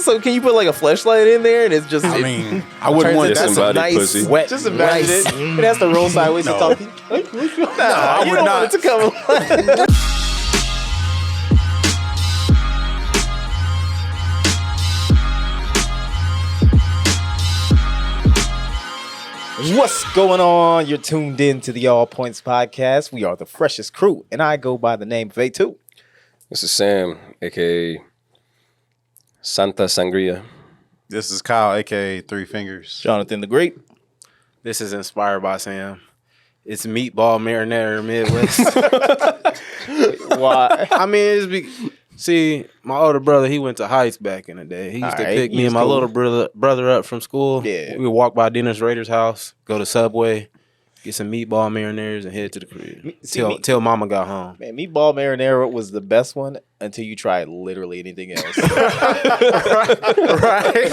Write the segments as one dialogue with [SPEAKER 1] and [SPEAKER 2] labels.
[SPEAKER 1] So can you put like a fleshlight in there and it's just?
[SPEAKER 2] I mean, I wouldn't want that.
[SPEAKER 3] Somebody
[SPEAKER 1] nice
[SPEAKER 3] pussy.
[SPEAKER 1] wet. Just imagine it. It has to roll sideways and talk.
[SPEAKER 2] I would not.
[SPEAKER 1] Want it to come. What's going on? You're tuned in to the All Points Podcast. We are the freshest crew, and I go by the name of A2.
[SPEAKER 3] This is Sam, a.k.a. Santa Sangria.
[SPEAKER 2] This is Kyle, a.k.a. Three Fingers.
[SPEAKER 1] Jonathan the Great.
[SPEAKER 4] This is inspired by Sam. It's meatball marinara Midwest.
[SPEAKER 1] Why?
[SPEAKER 4] I mean, see, my older brother, he went to Heights back in the day. He used to pick me and my little brother up from school.
[SPEAKER 1] Yeah.
[SPEAKER 4] We would walk by Dennis Rader's house, go to Subway, get some meatball marinaras, and head to the crib. Till mama got home.
[SPEAKER 1] Man, meatball marinara was the best one until you tried literally anything else.
[SPEAKER 4] Right?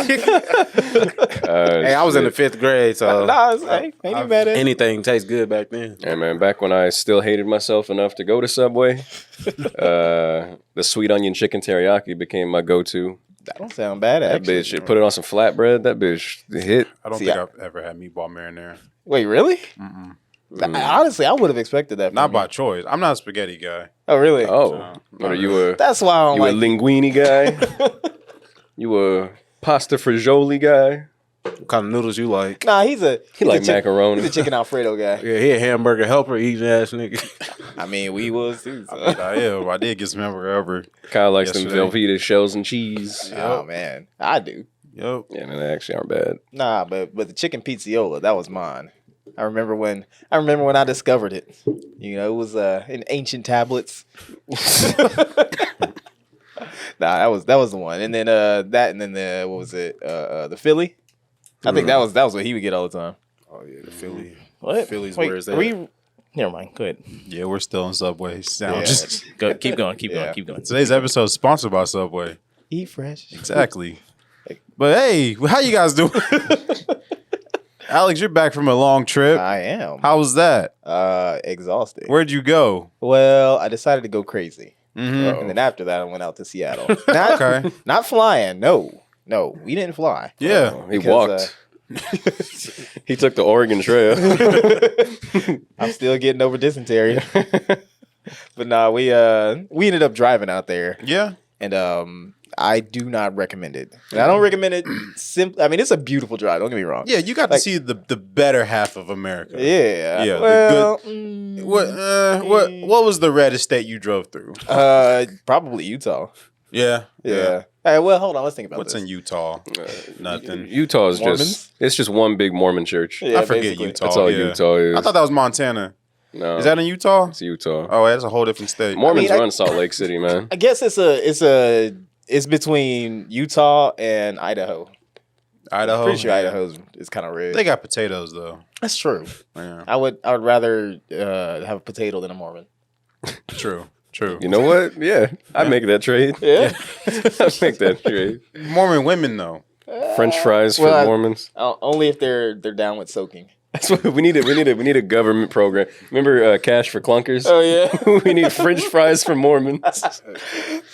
[SPEAKER 4] Hey, I was in the 5th grade, so
[SPEAKER 1] ain't you mad at it?
[SPEAKER 4] anything tastes good back then.
[SPEAKER 3] Yeah, man, back when I still hated myself enough to go to Subway, the sweet onion chicken teriyaki became my go-to.
[SPEAKER 1] That don't sound bad,
[SPEAKER 3] That
[SPEAKER 1] actually.
[SPEAKER 3] bitch, put it on some flatbread, that bitch hit.
[SPEAKER 2] I don't think I've ever had meatball marinara.
[SPEAKER 1] Wait, really? Honestly, I would have expected that.
[SPEAKER 2] Not by choice. I'm not a spaghetti guy.
[SPEAKER 1] Oh, really?
[SPEAKER 3] Oh, what are you a
[SPEAKER 1] That's why I don't like
[SPEAKER 3] a linguine guy? You a pasta frigioli guy?
[SPEAKER 4] What kind of noodles you like?
[SPEAKER 1] Nah, he's
[SPEAKER 3] He
[SPEAKER 1] a
[SPEAKER 3] like macaroni.
[SPEAKER 1] He's a chicken Alfredo guy.
[SPEAKER 4] Yeah, he a hamburger helper eating ass nigga.
[SPEAKER 1] I mean, we was too. So.
[SPEAKER 2] I did get some hamburger.
[SPEAKER 3] Kyle likes them
[SPEAKER 2] Yesterday.
[SPEAKER 3] Velveeta shells and cheese.
[SPEAKER 1] Oh man, I do.
[SPEAKER 2] Yep.
[SPEAKER 3] Yeah, no, they actually aren't bad.
[SPEAKER 1] Nah, but the chicken pizzola, that was mine. I remember when I discovered it. You know, it was in ancient tablets. Nah, that was the one. And then the what was it? The Philly. I think that was what he would get all the time.
[SPEAKER 4] Oh yeah, the Philly.
[SPEAKER 1] What?
[SPEAKER 4] Philly's
[SPEAKER 1] Wait,
[SPEAKER 4] where is
[SPEAKER 1] are
[SPEAKER 4] that?
[SPEAKER 1] Never mind. Go ahead.
[SPEAKER 2] Yeah, we're still in Subway sandwiches.
[SPEAKER 1] Go, keep going. Keep
[SPEAKER 2] Yeah.
[SPEAKER 1] going. Keep going.
[SPEAKER 2] Today's episode is sponsored by Subway.
[SPEAKER 1] Eat fresh.
[SPEAKER 2] Exactly. But hey, how you guys doing? Alex, you're back from a long trip.
[SPEAKER 1] I am.
[SPEAKER 2] How was that?
[SPEAKER 1] Exhausted.
[SPEAKER 2] Where'd you go?
[SPEAKER 1] Well, I decided to go crazy.
[SPEAKER 2] Mm-hmm.
[SPEAKER 1] And then after that, I went out to Seattle. Not flying. No, we didn't fly.
[SPEAKER 2] Yeah.
[SPEAKER 3] He
[SPEAKER 1] Because,
[SPEAKER 3] walked. He took the Oregon Trail.
[SPEAKER 1] I'm still getting over dysentery. But nah, we ended up driving out there,
[SPEAKER 2] Yeah.
[SPEAKER 1] and I do not recommend it. And I don't recommend it. I mean, it's a beautiful drive. Don't get me wrong.
[SPEAKER 2] Yeah, you got to see the better half of America.
[SPEAKER 1] Yeah.
[SPEAKER 2] Yeah, the
[SPEAKER 1] Well,
[SPEAKER 2] What was the reddest state you drove through?
[SPEAKER 1] probably Utah.
[SPEAKER 2] Yeah.
[SPEAKER 1] Yeah. All right. Well, hold on. Let's think about
[SPEAKER 2] What's
[SPEAKER 1] this.
[SPEAKER 2] in Utah? Nothing.
[SPEAKER 3] Utah is
[SPEAKER 1] Mormons?
[SPEAKER 3] it's just one big Mormon church.
[SPEAKER 1] Yeah,
[SPEAKER 2] I forget
[SPEAKER 1] basically.
[SPEAKER 2] Utah.
[SPEAKER 3] That's all
[SPEAKER 2] yeah.
[SPEAKER 3] Utah is.
[SPEAKER 2] I thought that was Montana.
[SPEAKER 3] No,
[SPEAKER 2] Is that in Utah?
[SPEAKER 3] it's Utah.
[SPEAKER 2] Oh, that's a whole different state.
[SPEAKER 3] Mormons
[SPEAKER 1] I mean,
[SPEAKER 3] run Salt Lake City, man.
[SPEAKER 1] I guess it's between Utah and Idaho.
[SPEAKER 2] Idaho.
[SPEAKER 1] Pretty sure Idaho's is kind of red.
[SPEAKER 2] They got potatoes though.
[SPEAKER 1] That's true.
[SPEAKER 2] Yeah.
[SPEAKER 1] I would rather have a potato than a Mormon.
[SPEAKER 2] True.
[SPEAKER 3] You know what? Yeah, I'd make that trade.
[SPEAKER 1] Yeah.
[SPEAKER 3] I'd make that trade.
[SPEAKER 2] Mormon women though.
[SPEAKER 3] French fries for
[SPEAKER 1] Well,
[SPEAKER 3] Mormons.
[SPEAKER 1] Only if they're down with soaking.
[SPEAKER 3] That's what we need. We need a government program. Remember Cash for Clunkers?
[SPEAKER 1] Oh yeah.
[SPEAKER 3] We need French fries for Mormons.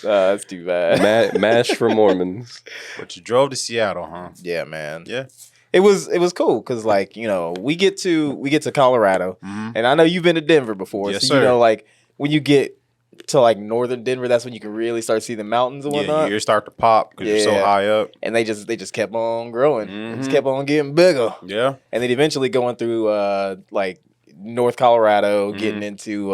[SPEAKER 1] That's too bad.
[SPEAKER 3] Mash for Mormons.
[SPEAKER 2] But you drove to Seattle, huh?
[SPEAKER 1] Yeah, man.
[SPEAKER 2] Yeah.
[SPEAKER 1] It was cool because like we get to Colorado, and I know you've been to Denver before,
[SPEAKER 2] Yes,
[SPEAKER 1] so
[SPEAKER 2] sir.
[SPEAKER 1] you know like when you get to like northern Denver, that's when you can really start seeing the mountains and
[SPEAKER 2] Yeah,
[SPEAKER 1] whatnot.
[SPEAKER 2] you start to pop because you're so
[SPEAKER 1] Yeah.
[SPEAKER 2] high up.
[SPEAKER 1] And they just kept on growing, just kept on getting bigger,
[SPEAKER 2] Yeah.
[SPEAKER 1] and then eventually going through like North Colorado, getting into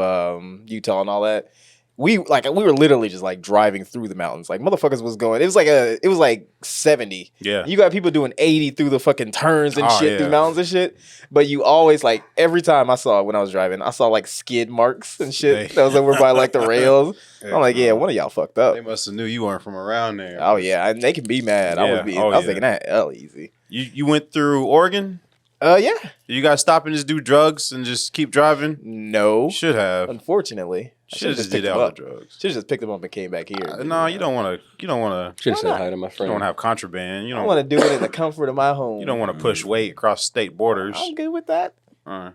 [SPEAKER 1] Utah and all that. We were literally just like driving through the mountains. Like motherfuckers was going. It was like 70.
[SPEAKER 2] Yeah.
[SPEAKER 1] You got people doing 80 through the fucking turns and
[SPEAKER 2] Oh,
[SPEAKER 1] shit
[SPEAKER 2] yeah.
[SPEAKER 1] through mountains and shit. But you always like every time I saw it when I was driving, I saw like skid marks and shit
[SPEAKER 2] Hey.
[SPEAKER 1] that was over by like the rails. I'm like, yeah, one of y'all fucked up.
[SPEAKER 2] They must have knew you weren't from around there.
[SPEAKER 1] Oh yeah, and they can be mad. I
[SPEAKER 2] Yeah.
[SPEAKER 1] was
[SPEAKER 2] Oh,
[SPEAKER 1] thinking
[SPEAKER 2] yeah.
[SPEAKER 1] that hell easy.
[SPEAKER 2] You went through Oregon?
[SPEAKER 1] Yeah.
[SPEAKER 2] You guys stop and just do drugs and just keep driving?
[SPEAKER 1] No.
[SPEAKER 2] Should have.
[SPEAKER 1] Unfortunately.
[SPEAKER 2] Should have just
[SPEAKER 1] picked
[SPEAKER 2] did
[SPEAKER 1] them
[SPEAKER 2] all
[SPEAKER 1] up.
[SPEAKER 2] the drugs.
[SPEAKER 1] Should have just picked them up and came back here.
[SPEAKER 2] No, you don't want to. You don't want to.
[SPEAKER 3] Should have said
[SPEAKER 1] not?
[SPEAKER 3] hi to my
[SPEAKER 2] You
[SPEAKER 3] friend.
[SPEAKER 2] don't have contraband. You
[SPEAKER 1] I
[SPEAKER 2] don't.
[SPEAKER 1] want to do it in the comfort of my home.
[SPEAKER 2] You don't want to push weight across state borders.
[SPEAKER 1] I'm good with that.
[SPEAKER 2] Uh.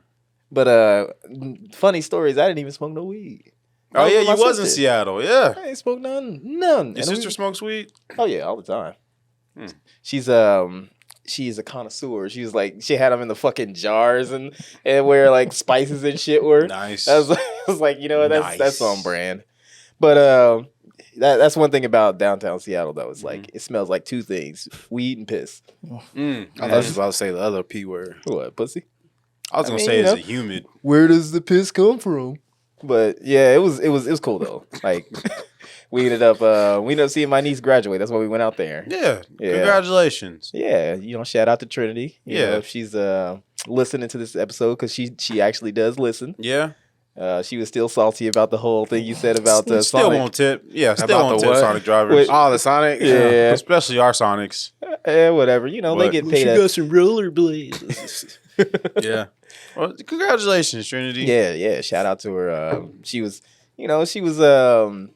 [SPEAKER 1] But funny stories, I didn't even smoke no weed.
[SPEAKER 2] Oh yeah,
[SPEAKER 1] My
[SPEAKER 2] you was in
[SPEAKER 1] sister.
[SPEAKER 2] Seattle. Yeah.
[SPEAKER 1] I ain't smoked none.
[SPEAKER 2] Your
[SPEAKER 1] And
[SPEAKER 2] sister
[SPEAKER 1] we-
[SPEAKER 2] smokes weed?
[SPEAKER 1] Oh yeah, all the time. she's a connoisseur. She was like, she had them in the fucking jars and where like spices and shit were.
[SPEAKER 2] Nice.
[SPEAKER 1] I was like, you know what, that's on brand. But that's one thing about downtown Seattle though. It's like it smells like two things: weed and piss.
[SPEAKER 4] I was just about to say the other P word.
[SPEAKER 1] What, pussy?
[SPEAKER 2] I was gonna say it's a humid.
[SPEAKER 1] Where does the piss come from? But yeah, it was cool though. Like we ended up seeing my niece graduate. That's why we went out there.
[SPEAKER 2] Yeah. Congratulations.
[SPEAKER 1] Yeah, shout out to Trinity. You know, if she's listening to this episode, because she actually does listen.
[SPEAKER 2] Yeah.
[SPEAKER 1] She was still salty about the whole thing you said about
[SPEAKER 2] still
[SPEAKER 1] Sonic.
[SPEAKER 2] won't tip. Yeah, still
[SPEAKER 4] About
[SPEAKER 2] won't
[SPEAKER 4] the
[SPEAKER 2] tip
[SPEAKER 4] what?
[SPEAKER 2] Sonic drivers.
[SPEAKER 4] Oh, the Sonic?
[SPEAKER 1] Yeah.
[SPEAKER 2] Especially our Sonics.
[SPEAKER 1] Whatever. They
[SPEAKER 2] But-
[SPEAKER 1] get paid.
[SPEAKER 4] got some rollerblades.
[SPEAKER 2] Yeah. Well, congratulations, Trinity.
[SPEAKER 1] Yeah. Shout out to her. She was the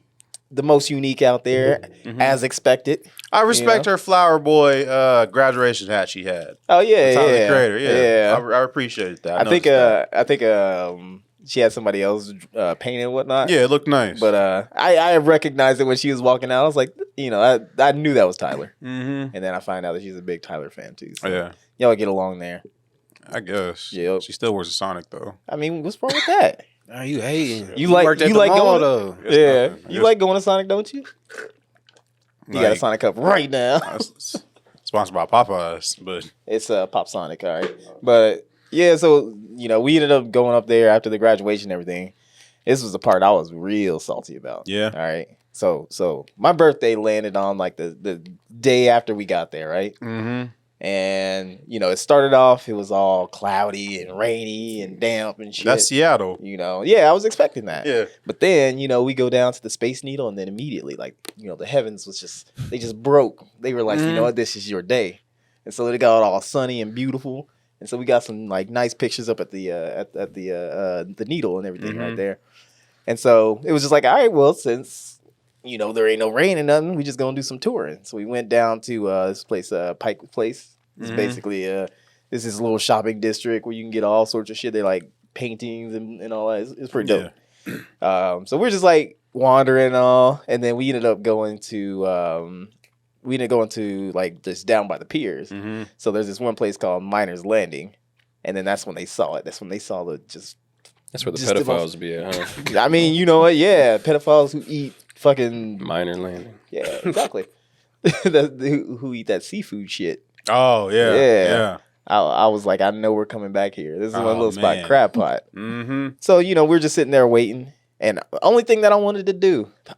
[SPEAKER 1] most unique out there, as expected.
[SPEAKER 2] I respect her Flower Boy graduation hat she had.
[SPEAKER 1] Oh yeah,
[SPEAKER 2] Tyler,
[SPEAKER 1] yeah,
[SPEAKER 2] the creator. Yeah.
[SPEAKER 1] yeah.
[SPEAKER 2] I appreciated that.
[SPEAKER 1] I think she had somebody else paint it and whatnot.
[SPEAKER 2] Yeah, it looked nice.
[SPEAKER 1] But I recognized it when she was walking out. I was like, I knew that was Tyler.
[SPEAKER 2] Mm-hmm.
[SPEAKER 1] And then I find out that she's a big Tyler fan too. So
[SPEAKER 2] Yeah,
[SPEAKER 1] y'all get along there.
[SPEAKER 2] I guess.
[SPEAKER 1] Yep.
[SPEAKER 2] She still wears a Sonic though.
[SPEAKER 1] I mean, what's wrong with that?
[SPEAKER 4] Are you hating?
[SPEAKER 1] You like
[SPEAKER 4] worked at the
[SPEAKER 1] going
[SPEAKER 4] mall, though.
[SPEAKER 2] It's
[SPEAKER 1] yeah,
[SPEAKER 2] nothing.
[SPEAKER 1] you like going to Sonic, don't you? You got a
[SPEAKER 2] Like,
[SPEAKER 1] Sonic cup right now.
[SPEAKER 2] Sponsored by Popeyes, but
[SPEAKER 1] It's Pop Sonic, all right. But yeah, so we ended up going up there after the graduation and everything. This was the part I was real salty about.
[SPEAKER 2] Yeah.
[SPEAKER 1] All right. So my birthday landed on like the day after we got there, right?
[SPEAKER 2] mm-hmm.
[SPEAKER 1] And it started off, it was all cloudy and rainy and damp and shit.
[SPEAKER 2] That's Seattle.
[SPEAKER 1] Yeah, I was expecting that.
[SPEAKER 2] Yeah.
[SPEAKER 1] But then, we go down to the Space Needle, and then immediately, like, the heavens they just broke. They were like, you know what, this is your day. And so it got all sunny and beautiful. And so we got some like nice pictures up at the Needle and everything right there. And so it was just like, all right, well, since there ain't no rain and nothing, we just gonna do some touring. So we went down to this place, Pike Place. It's basically this is a little shopping district where you can get all sorts of shit. They like paintings and all that. It's pretty dope. So we're just like wandering and all, and then we ended up going to like just down by the piers. So there's this one place called Miners Landing, and then that's when they saw it. That's when they saw
[SPEAKER 3] That's where the
[SPEAKER 1] Just the
[SPEAKER 3] pedophiles be at, huh?
[SPEAKER 1] I mean, you know what? Yeah, pedophiles who eat fucking
[SPEAKER 3] Minor landing.
[SPEAKER 1] yeah, exactly. who eat that seafood shit.
[SPEAKER 2] Oh yeah.
[SPEAKER 1] Yeah.
[SPEAKER 2] Yeah.
[SPEAKER 1] I was like, I know we're coming back here. This is one
[SPEAKER 2] Oh,
[SPEAKER 1] little spot,
[SPEAKER 2] man.
[SPEAKER 1] crab pot.
[SPEAKER 2] Mm-hmm.
[SPEAKER 1] So, we're just sitting there waiting. And the only thing that I wanted to do, the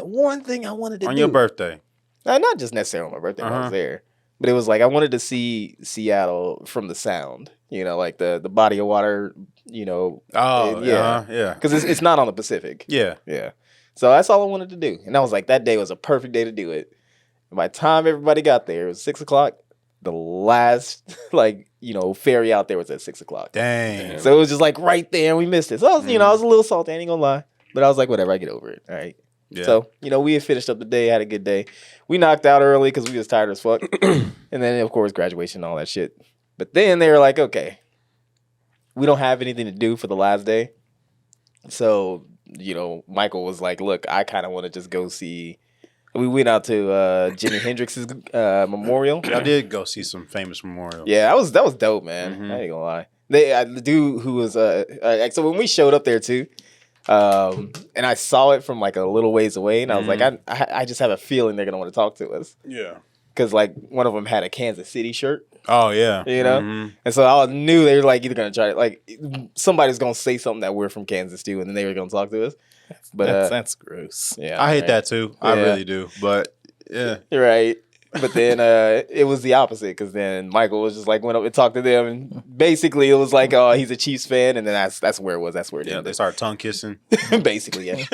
[SPEAKER 1] one thing I wanted to do.
[SPEAKER 2] On your birthday.
[SPEAKER 1] Not just necessarily on my birthday when I was there. But it was like, I wanted to see Seattle from the sound. Like the body of water,
[SPEAKER 2] Oh
[SPEAKER 1] yeah.
[SPEAKER 2] yeah.
[SPEAKER 1] Because it's not on the Pacific.
[SPEAKER 2] Yeah.
[SPEAKER 1] Yeah. So that's all I wanted to do. And I was like, that day was a perfect day to do it. And by the time everybody got there, it was 6 o'clock. The last, ferry out there was at 6 o'clock.
[SPEAKER 2] Dang.
[SPEAKER 1] So it was just like right there, and we missed it. So I was, I was a little salty, I ain't gonna lie. But I was like, whatever, I get over it. All right.
[SPEAKER 2] Yeah.
[SPEAKER 1] So, we had finished up the day, had a good day. We knocked out early because we was tired as fuck. And then, of course, graduation and all that shit. But then they were like, okay, we don't have anything to do for the last day. So, Michael was like, look, I kind of want to just go see. We went out to Jimi Hendrix's memorial.
[SPEAKER 2] I did go see some famous memorials.
[SPEAKER 1] Yeah, that was dope, man. I ain't gonna lie. The dude who was so when we showed up there too, and I saw it from like a little ways away, and I was like, I just have a feeling they're gonna want to talk to us
[SPEAKER 2] Yeah.
[SPEAKER 1] because like one of them had a Kansas City shirt,
[SPEAKER 2] Oh yeah.
[SPEAKER 1] and so I knew they were like either gonna try to like somebody's gonna say something that we're from Kansas too, and then they were gonna talk to us. But
[SPEAKER 4] That's gross.
[SPEAKER 1] yeah,
[SPEAKER 2] I hate
[SPEAKER 1] right.
[SPEAKER 2] that too. I
[SPEAKER 1] Yeah.
[SPEAKER 2] really do. But yeah.
[SPEAKER 1] You're right. But then it was the opposite because then Michael was just like went up and talked to them, and basically it was like, oh, he's a Chiefs fan, and then that's where it was. That's where it
[SPEAKER 2] Yeah,
[SPEAKER 1] ended.
[SPEAKER 2] they started tongue kissing.
[SPEAKER 1] Basically, yeah.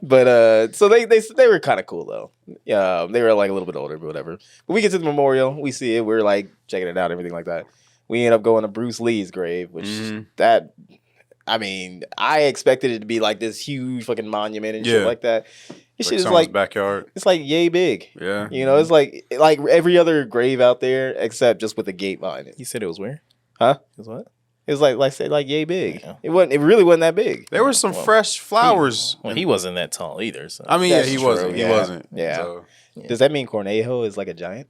[SPEAKER 1] But so they were kind of cool though. Yeah, they were like a little bit older, but whatever. But we get to the memorial, we see it, we're like checking it out, everything like that. We end up going to Bruce Lee's grave, which I mean, I expected it to be like this huge fucking monument and shit like that. This shit is
[SPEAKER 2] someone's
[SPEAKER 1] like
[SPEAKER 2] backyard.
[SPEAKER 1] it's like yay big.
[SPEAKER 2] Yeah.
[SPEAKER 1] It's like every other grave out there except just with a gate behind it.
[SPEAKER 5] You said it was where?
[SPEAKER 1] Huh?
[SPEAKER 5] It was what?
[SPEAKER 1] It was like yay big. It wasn't. It really wasn't that big.
[SPEAKER 2] There were some fresh flowers.
[SPEAKER 5] He wasn't that tall either. So.
[SPEAKER 2] I mean,
[SPEAKER 1] That's
[SPEAKER 2] he
[SPEAKER 1] true,
[SPEAKER 2] wasn't. He
[SPEAKER 1] yeah.
[SPEAKER 2] wasn't.
[SPEAKER 1] Yeah.
[SPEAKER 2] So.
[SPEAKER 1] Does that mean Cornejo is like a giant?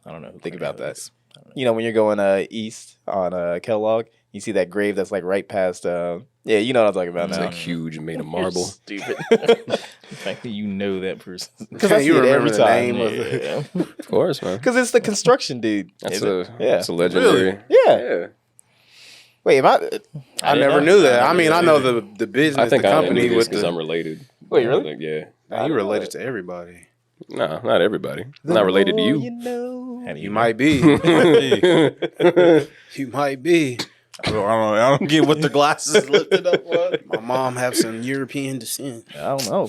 [SPEAKER 5] I don't know. Who
[SPEAKER 1] Think
[SPEAKER 5] Cornejo
[SPEAKER 1] about that.
[SPEAKER 5] is. I don't know.
[SPEAKER 1] You know, when you're going east on Kellogg, you see that grave that's like right past. Yeah, you know what I'm talking about
[SPEAKER 3] It's
[SPEAKER 1] now.
[SPEAKER 3] like huge, made of
[SPEAKER 5] You're
[SPEAKER 3] marble.
[SPEAKER 5] stupid. The fact that you know that person.
[SPEAKER 1] Because I see
[SPEAKER 4] you
[SPEAKER 1] it
[SPEAKER 4] remember
[SPEAKER 1] every
[SPEAKER 4] the
[SPEAKER 1] time.
[SPEAKER 4] name of the
[SPEAKER 5] Yeah.
[SPEAKER 3] Of course, man.
[SPEAKER 1] Because it's the construction dude.
[SPEAKER 3] That's
[SPEAKER 5] Is
[SPEAKER 3] a
[SPEAKER 1] Yeah.
[SPEAKER 3] that's a legendary.
[SPEAKER 1] Yeah.
[SPEAKER 3] Yeah.
[SPEAKER 1] Wait, am I?
[SPEAKER 4] I
[SPEAKER 5] didn't
[SPEAKER 4] never
[SPEAKER 5] know.
[SPEAKER 4] knew that. I
[SPEAKER 5] I
[SPEAKER 4] mean, I
[SPEAKER 5] didn't
[SPEAKER 4] know
[SPEAKER 5] know
[SPEAKER 4] the business,
[SPEAKER 3] I think
[SPEAKER 4] the
[SPEAKER 3] I
[SPEAKER 4] company
[SPEAKER 3] knew this
[SPEAKER 4] with
[SPEAKER 3] because
[SPEAKER 4] the.
[SPEAKER 3] I'm related.
[SPEAKER 1] Wait, really?
[SPEAKER 3] Like, yeah.
[SPEAKER 4] Nah, you related to everybody.
[SPEAKER 3] No, not everybody. Not related to
[SPEAKER 1] The more
[SPEAKER 3] you.
[SPEAKER 1] know.
[SPEAKER 5] How do
[SPEAKER 4] You
[SPEAKER 5] know?
[SPEAKER 4] might be.
[SPEAKER 2] Hey,
[SPEAKER 4] You might be.
[SPEAKER 2] I don't get what the glasses lifted up was.
[SPEAKER 4] My mom have some European descent.
[SPEAKER 1] I don't know.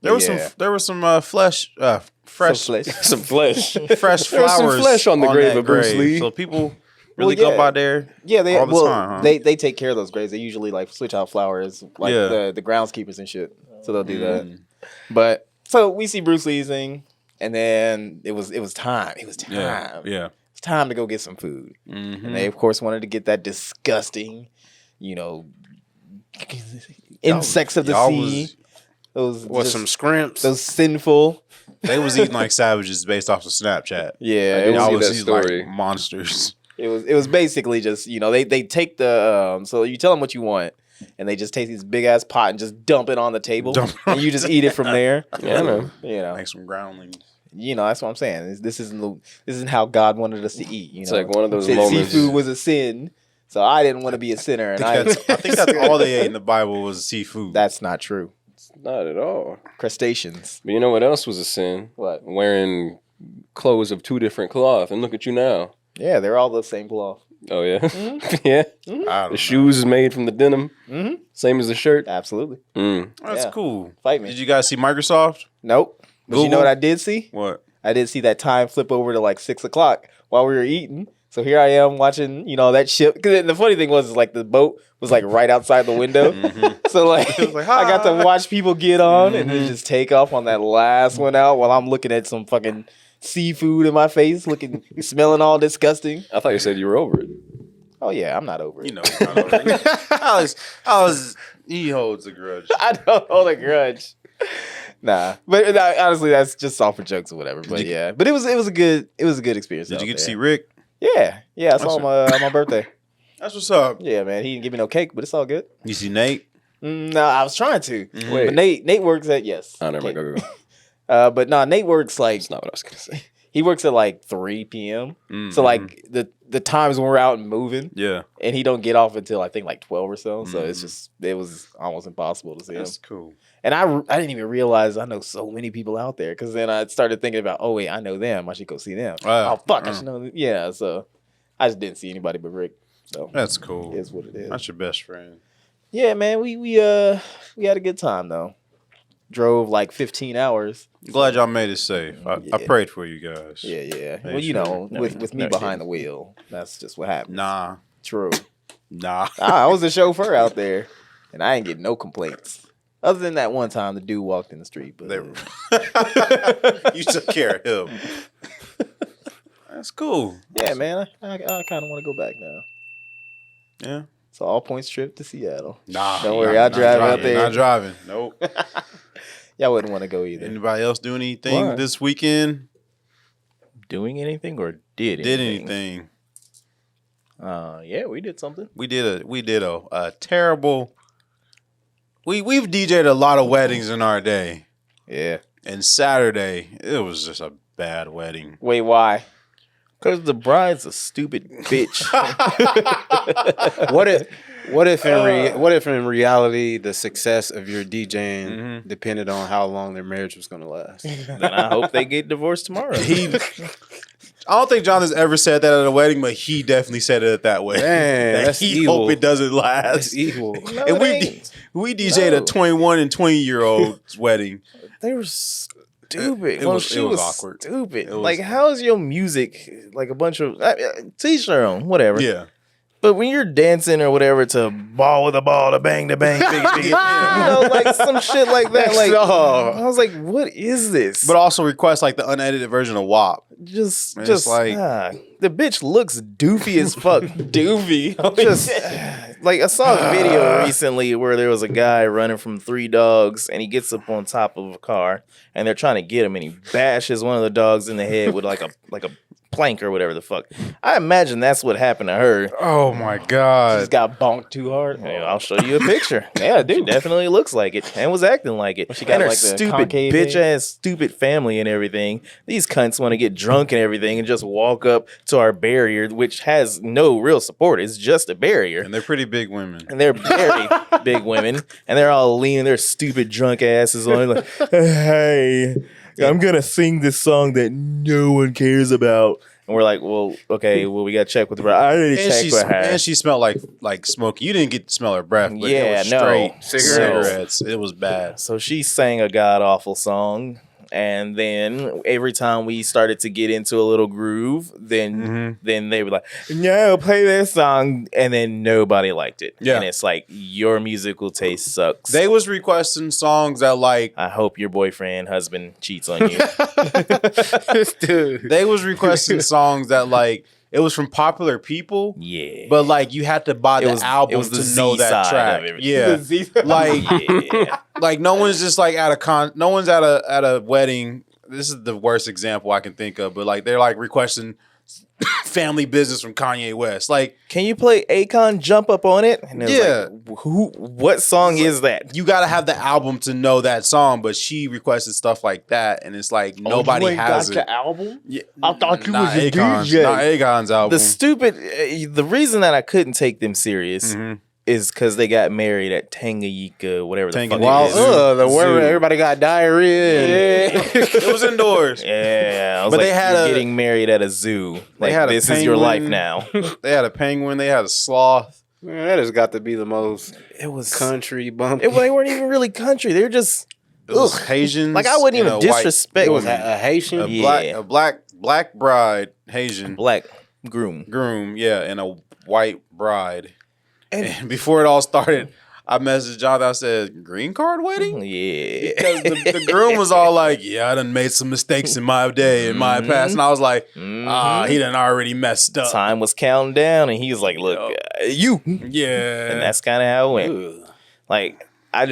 [SPEAKER 2] There was
[SPEAKER 1] Yeah.
[SPEAKER 2] some fresh
[SPEAKER 1] Some flesh.
[SPEAKER 3] Some flesh.
[SPEAKER 2] fresh
[SPEAKER 3] There was some
[SPEAKER 2] flowers
[SPEAKER 3] flesh on the grave
[SPEAKER 2] that
[SPEAKER 3] of Bruce Lee.
[SPEAKER 2] So people really
[SPEAKER 1] Well,
[SPEAKER 2] go
[SPEAKER 1] yeah.
[SPEAKER 2] by there.
[SPEAKER 1] Yeah, they
[SPEAKER 2] all the time, huh?
[SPEAKER 1] they take care of those graves. They usually like switch out flowers, like
[SPEAKER 2] Yeah.
[SPEAKER 1] the groundskeepers and shit. So they'll do that.
[SPEAKER 2] Mm.
[SPEAKER 1] But so we see Bruce Lee thing, and then it was time. It was time.
[SPEAKER 2] Yeah, yeah.
[SPEAKER 1] It's time to go get some food.
[SPEAKER 2] Mhm.
[SPEAKER 1] And they of course wanted to get that disgusting, insects of the
[SPEAKER 2] Y'all
[SPEAKER 1] sea. Those
[SPEAKER 4] What,
[SPEAKER 1] just-
[SPEAKER 4] some scrimps?
[SPEAKER 1] those sinful.
[SPEAKER 2] They was eating like savages based off of Snapchat.
[SPEAKER 1] Yeah,
[SPEAKER 3] I
[SPEAKER 1] it
[SPEAKER 3] did
[SPEAKER 1] was,
[SPEAKER 3] see
[SPEAKER 2] Y'all was
[SPEAKER 3] that
[SPEAKER 2] eating
[SPEAKER 3] story.
[SPEAKER 2] like monsters.
[SPEAKER 1] it was basically just they take the so you tell them what you want. And they just take this big ass pot and just dump it on the table,
[SPEAKER 2] Dump it
[SPEAKER 1] and you just eat it from there.
[SPEAKER 3] Yeah, I know.
[SPEAKER 2] Like some groundlings.
[SPEAKER 1] That's what I'm saying. This isn't how God wanted us to eat.
[SPEAKER 3] It's like one of those
[SPEAKER 1] Said
[SPEAKER 3] moments.
[SPEAKER 1] seafood was a sin, so I didn't want to be a sinner, and
[SPEAKER 2] I think that's all they ate in the Bible was seafood.
[SPEAKER 1] that's not true.
[SPEAKER 3] Not at all.
[SPEAKER 1] Crustaceans.
[SPEAKER 3] But you know what else was a sin?
[SPEAKER 1] What?
[SPEAKER 3] Wearing clothes of two different cloth. And look at you now.
[SPEAKER 1] Yeah, they're all the same cloth.
[SPEAKER 3] Oh, yeah? Yeah.
[SPEAKER 2] I don't know.
[SPEAKER 3] The shoes is made from the denim.
[SPEAKER 1] Mm-hmm.
[SPEAKER 3] Same as the shirt.
[SPEAKER 1] Absolutely.
[SPEAKER 3] Mm.
[SPEAKER 2] That's
[SPEAKER 1] Yeah.
[SPEAKER 2] cool.
[SPEAKER 1] Fight me.
[SPEAKER 2] Did you guys see Microsoft?
[SPEAKER 1] Nope. But you know
[SPEAKER 2] Google?
[SPEAKER 1] what I did see?
[SPEAKER 2] What?
[SPEAKER 1] I did see that time flip over to like 6 o'clock while we were eating. So here I am watching, that ship. Because the funny thing was like the boat was like right outside the window. So like,
[SPEAKER 2] It was like,
[SPEAKER 1] I got to
[SPEAKER 2] "Hi."
[SPEAKER 1] watch people get on and then just take off on that last one out while I'm looking at some fucking seafood in my face, smelling all disgusting.
[SPEAKER 3] I thought you said you were over it.
[SPEAKER 1] Oh yeah, I'm not over it.
[SPEAKER 2] You know, he holds a grudge.
[SPEAKER 1] I don't hold a grudge. Nah, but honestly, that's just all for jokes or whatever. But yeah, but it was a good experience.
[SPEAKER 2] Did you
[SPEAKER 1] out
[SPEAKER 2] get to
[SPEAKER 1] there.
[SPEAKER 2] see Rick?
[SPEAKER 1] Yeah, I saw him on my birthday.
[SPEAKER 2] That's what's up.
[SPEAKER 1] Yeah, man, he didn't give me no cake, but it's all good.
[SPEAKER 2] You see Nate?
[SPEAKER 1] No, I was trying to,
[SPEAKER 3] Wait.
[SPEAKER 1] but Nate works at
[SPEAKER 3] Oh, never mind. Go, go, go.
[SPEAKER 1] But no, Nate works like
[SPEAKER 3] That's not what I was going to say.
[SPEAKER 1] he works at like 3 p.m.
[SPEAKER 2] Mm-hmm.
[SPEAKER 1] So like the times when we're out and moving,
[SPEAKER 2] Yeah,
[SPEAKER 1] and he don't get off until I think like 12 or so. So it was almost impossible to see him.
[SPEAKER 2] that's cool.
[SPEAKER 1] And I didn't even realize I know so many people out there because then I started thinking about, oh wait, I know them. I should go see them. Oh fuck, I should know them. Yeah, so I just didn't see anybody but Rick. So
[SPEAKER 2] That's cool.
[SPEAKER 1] it is what it is.
[SPEAKER 2] That's your best friend.
[SPEAKER 1] Yeah, man, we had a good time though. Drove like 15 hours.
[SPEAKER 2] Glad y'all made it safe. I
[SPEAKER 1] Yeah.
[SPEAKER 2] prayed for you guys.
[SPEAKER 1] Yeah.
[SPEAKER 2] Hey,
[SPEAKER 1] Well,
[SPEAKER 2] sure.
[SPEAKER 1] with me behind the wheel, that's just what happened.
[SPEAKER 2] Nah.
[SPEAKER 1] True.
[SPEAKER 2] Nah.
[SPEAKER 1] I was the chauffeur out there, and I ain't getting no complaints. Other than that one time the dude walked in the street, but
[SPEAKER 2] They were- you took care of him. That's cool.
[SPEAKER 1] yeah, man, I kind of want to go back now.
[SPEAKER 2] Yeah.
[SPEAKER 1] It's an all points trip to Seattle.
[SPEAKER 2] Nah.
[SPEAKER 1] Don't worry,
[SPEAKER 2] not-
[SPEAKER 1] I'll
[SPEAKER 2] not
[SPEAKER 1] drive out
[SPEAKER 2] driving,
[SPEAKER 1] there.
[SPEAKER 2] Not driving. Nope.
[SPEAKER 1] Y'all wouldn't want to go either.
[SPEAKER 2] Anybody else doing anything
[SPEAKER 3] Why?
[SPEAKER 2] this weekend?
[SPEAKER 5] Doing anything or did
[SPEAKER 2] Did
[SPEAKER 5] anything?
[SPEAKER 2] anything?
[SPEAKER 5] Yeah, we did something.
[SPEAKER 2] We did a terrible. We've DJ'd a lot of weddings in our day,
[SPEAKER 1] Yeah.
[SPEAKER 2] and Saturday it was just a bad wedding.
[SPEAKER 1] Wait, why?
[SPEAKER 5] Because the bride's a stupid bitch.
[SPEAKER 4] What if in reality the success of your DJing depended on how long their marriage was going to last?
[SPEAKER 5] Then I hope they get divorced tomorrow.
[SPEAKER 2] I don't think John has ever said that at a wedding, but he definitely said it that way.
[SPEAKER 4] Man,
[SPEAKER 2] That
[SPEAKER 4] that's
[SPEAKER 2] he
[SPEAKER 4] evil.
[SPEAKER 2] hope it doesn't last.
[SPEAKER 4] That's evil.
[SPEAKER 5] No,
[SPEAKER 2] And
[SPEAKER 5] it ain't.
[SPEAKER 2] we DJ'd a 21 and 20-year-old's wedding.
[SPEAKER 5] They were stupid.
[SPEAKER 2] It
[SPEAKER 5] Well,
[SPEAKER 2] was-
[SPEAKER 5] she
[SPEAKER 2] it was
[SPEAKER 5] was
[SPEAKER 2] awkward.
[SPEAKER 5] stupid.
[SPEAKER 2] It was-
[SPEAKER 5] Like, how is your music like a bunch of to each their own, whatever.
[SPEAKER 2] Yeah.
[SPEAKER 5] But when you're dancing or whatever to ball with a ball, to bang, you know, like some shit like that. Like, I was like, what is this?
[SPEAKER 2] But also request like the unedited version of WAP. It's like
[SPEAKER 5] the bitch looks doofy as fuck.
[SPEAKER 1] Doofy.
[SPEAKER 5] Just like I saw a video recently where there was a guy running from 3 dogs and he gets up on top of a car and they're trying to get him and he bashes one of the dogs in the head with like a plank or whatever the fuck. I imagine that's what happened to her.
[SPEAKER 2] oh my god.
[SPEAKER 1] Just got bonked too hard.
[SPEAKER 5] Yeah, I'll show you a picture.
[SPEAKER 1] Yeah,
[SPEAKER 5] She
[SPEAKER 1] dude.
[SPEAKER 5] definitely looks like it and was acting like it.
[SPEAKER 1] She got
[SPEAKER 5] and her
[SPEAKER 1] like the
[SPEAKER 5] stupid
[SPEAKER 1] concave
[SPEAKER 5] bitch
[SPEAKER 1] head.
[SPEAKER 5] ass stupid family and everything. These cunts want to get drunk and everything and just walk up to our barrier, which has no real support. It's just a barrier.
[SPEAKER 2] And they're pretty big women.
[SPEAKER 5] And they're very big women, and they're all leaning their stupid drunk asses on it, like, hey, I'm gonna sing this song that no one cares about. And we're like, well, okay, well, we gotta check with her. I already checked with her.
[SPEAKER 2] And she smelled like smoke. You didn't get to smell her breath, but
[SPEAKER 5] Yeah,
[SPEAKER 2] it was
[SPEAKER 5] no.
[SPEAKER 2] straight
[SPEAKER 5] Cigarettes.
[SPEAKER 2] cigarettes. It was bad.
[SPEAKER 5] So she sang a god awful song, and then every time we started to get into a little groove, then they were like, "No, play this song," and then nobody liked it.
[SPEAKER 2] Yeah.
[SPEAKER 5] And it's like your musical taste sucks.
[SPEAKER 2] They was requesting songs that like
[SPEAKER 5] I hope your boyfriend, husband cheats on you.
[SPEAKER 1] Dude.
[SPEAKER 2] they was requesting songs that like it was from popular people,
[SPEAKER 5] Yeah,
[SPEAKER 2] but like you had to buy the album
[SPEAKER 5] it was the
[SPEAKER 2] to know
[SPEAKER 5] Z side
[SPEAKER 2] that
[SPEAKER 5] of
[SPEAKER 2] track.
[SPEAKER 5] everything.
[SPEAKER 2] Yeah, like
[SPEAKER 5] yeah.
[SPEAKER 2] like no one's just like no one's at a wedding. This is the worst example I can think of, but like they're like requesting Family Business from Kanye West. Like
[SPEAKER 5] Can you play Akon Jump Up on it? And it was
[SPEAKER 2] Yeah.
[SPEAKER 5] like, what song is that?
[SPEAKER 2] you got to have the album to know that song, but she requested stuff like that, and it's like nobody has it.
[SPEAKER 1] album?
[SPEAKER 2] Yeah,
[SPEAKER 1] I thought you
[SPEAKER 2] not
[SPEAKER 1] was a
[SPEAKER 2] Akon's,
[SPEAKER 1] DJ.
[SPEAKER 2] Not Akon's album.
[SPEAKER 5] The stupid, the reason that I couldn't take them serious is because they got married at Tanganyika, whatever the fuck
[SPEAKER 2] Tanganyika.
[SPEAKER 5] it is.
[SPEAKER 2] Wow,
[SPEAKER 4] where
[SPEAKER 5] Zoo.
[SPEAKER 4] everybody got diarrhea.
[SPEAKER 2] It was indoors.
[SPEAKER 5] Yeah, I was
[SPEAKER 2] But
[SPEAKER 5] like,
[SPEAKER 2] they had
[SPEAKER 5] you're
[SPEAKER 2] a-
[SPEAKER 5] getting married at a zoo. Like,
[SPEAKER 2] had a
[SPEAKER 5] this is your life
[SPEAKER 2] penguin.
[SPEAKER 5] now.
[SPEAKER 2] They had a penguin. They had a sloth.
[SPEAKER 4] Man, that has got to be the most
[SPEAKER 5] It was
[SPEAKER 4] country bump.
[SPEAKER 5] They weren't even really country. They were just
[SPEAKER 2] It was Haitians.
[SPEAKER 5] like I wouldn't
[SPEAKER 2] and
[SPEAKER 5] even
[SPEAKER 2] a white
[SPEAKER 5] disrespect
[SPEAKER 4] It was
[SPEAKER 2] woman.
[SPEAKER 4] a Haitian.
[SPEAKER 5] Yeah.
[SPEAKER 2] a black bride, Haitian
[SPEAKER 5] black groom.
[SPEAKER 2] groom, yeah, and a white bride. And before it all started, I messaged Jonathan. I said, "Green card wedding?"
[SPEAKER 5] Yeah,
[SPEAKER 2] Because the groom was all like, "Yeah, I done made some mistakes in my day, in my past," and I was like, he done already messed up."
[SPEAKER 5] time was counting down, and he was like, "Look, you,"
[SPEAKER 2] Yeah,
[SPEAKER 5] and that's kind of how it went. Like I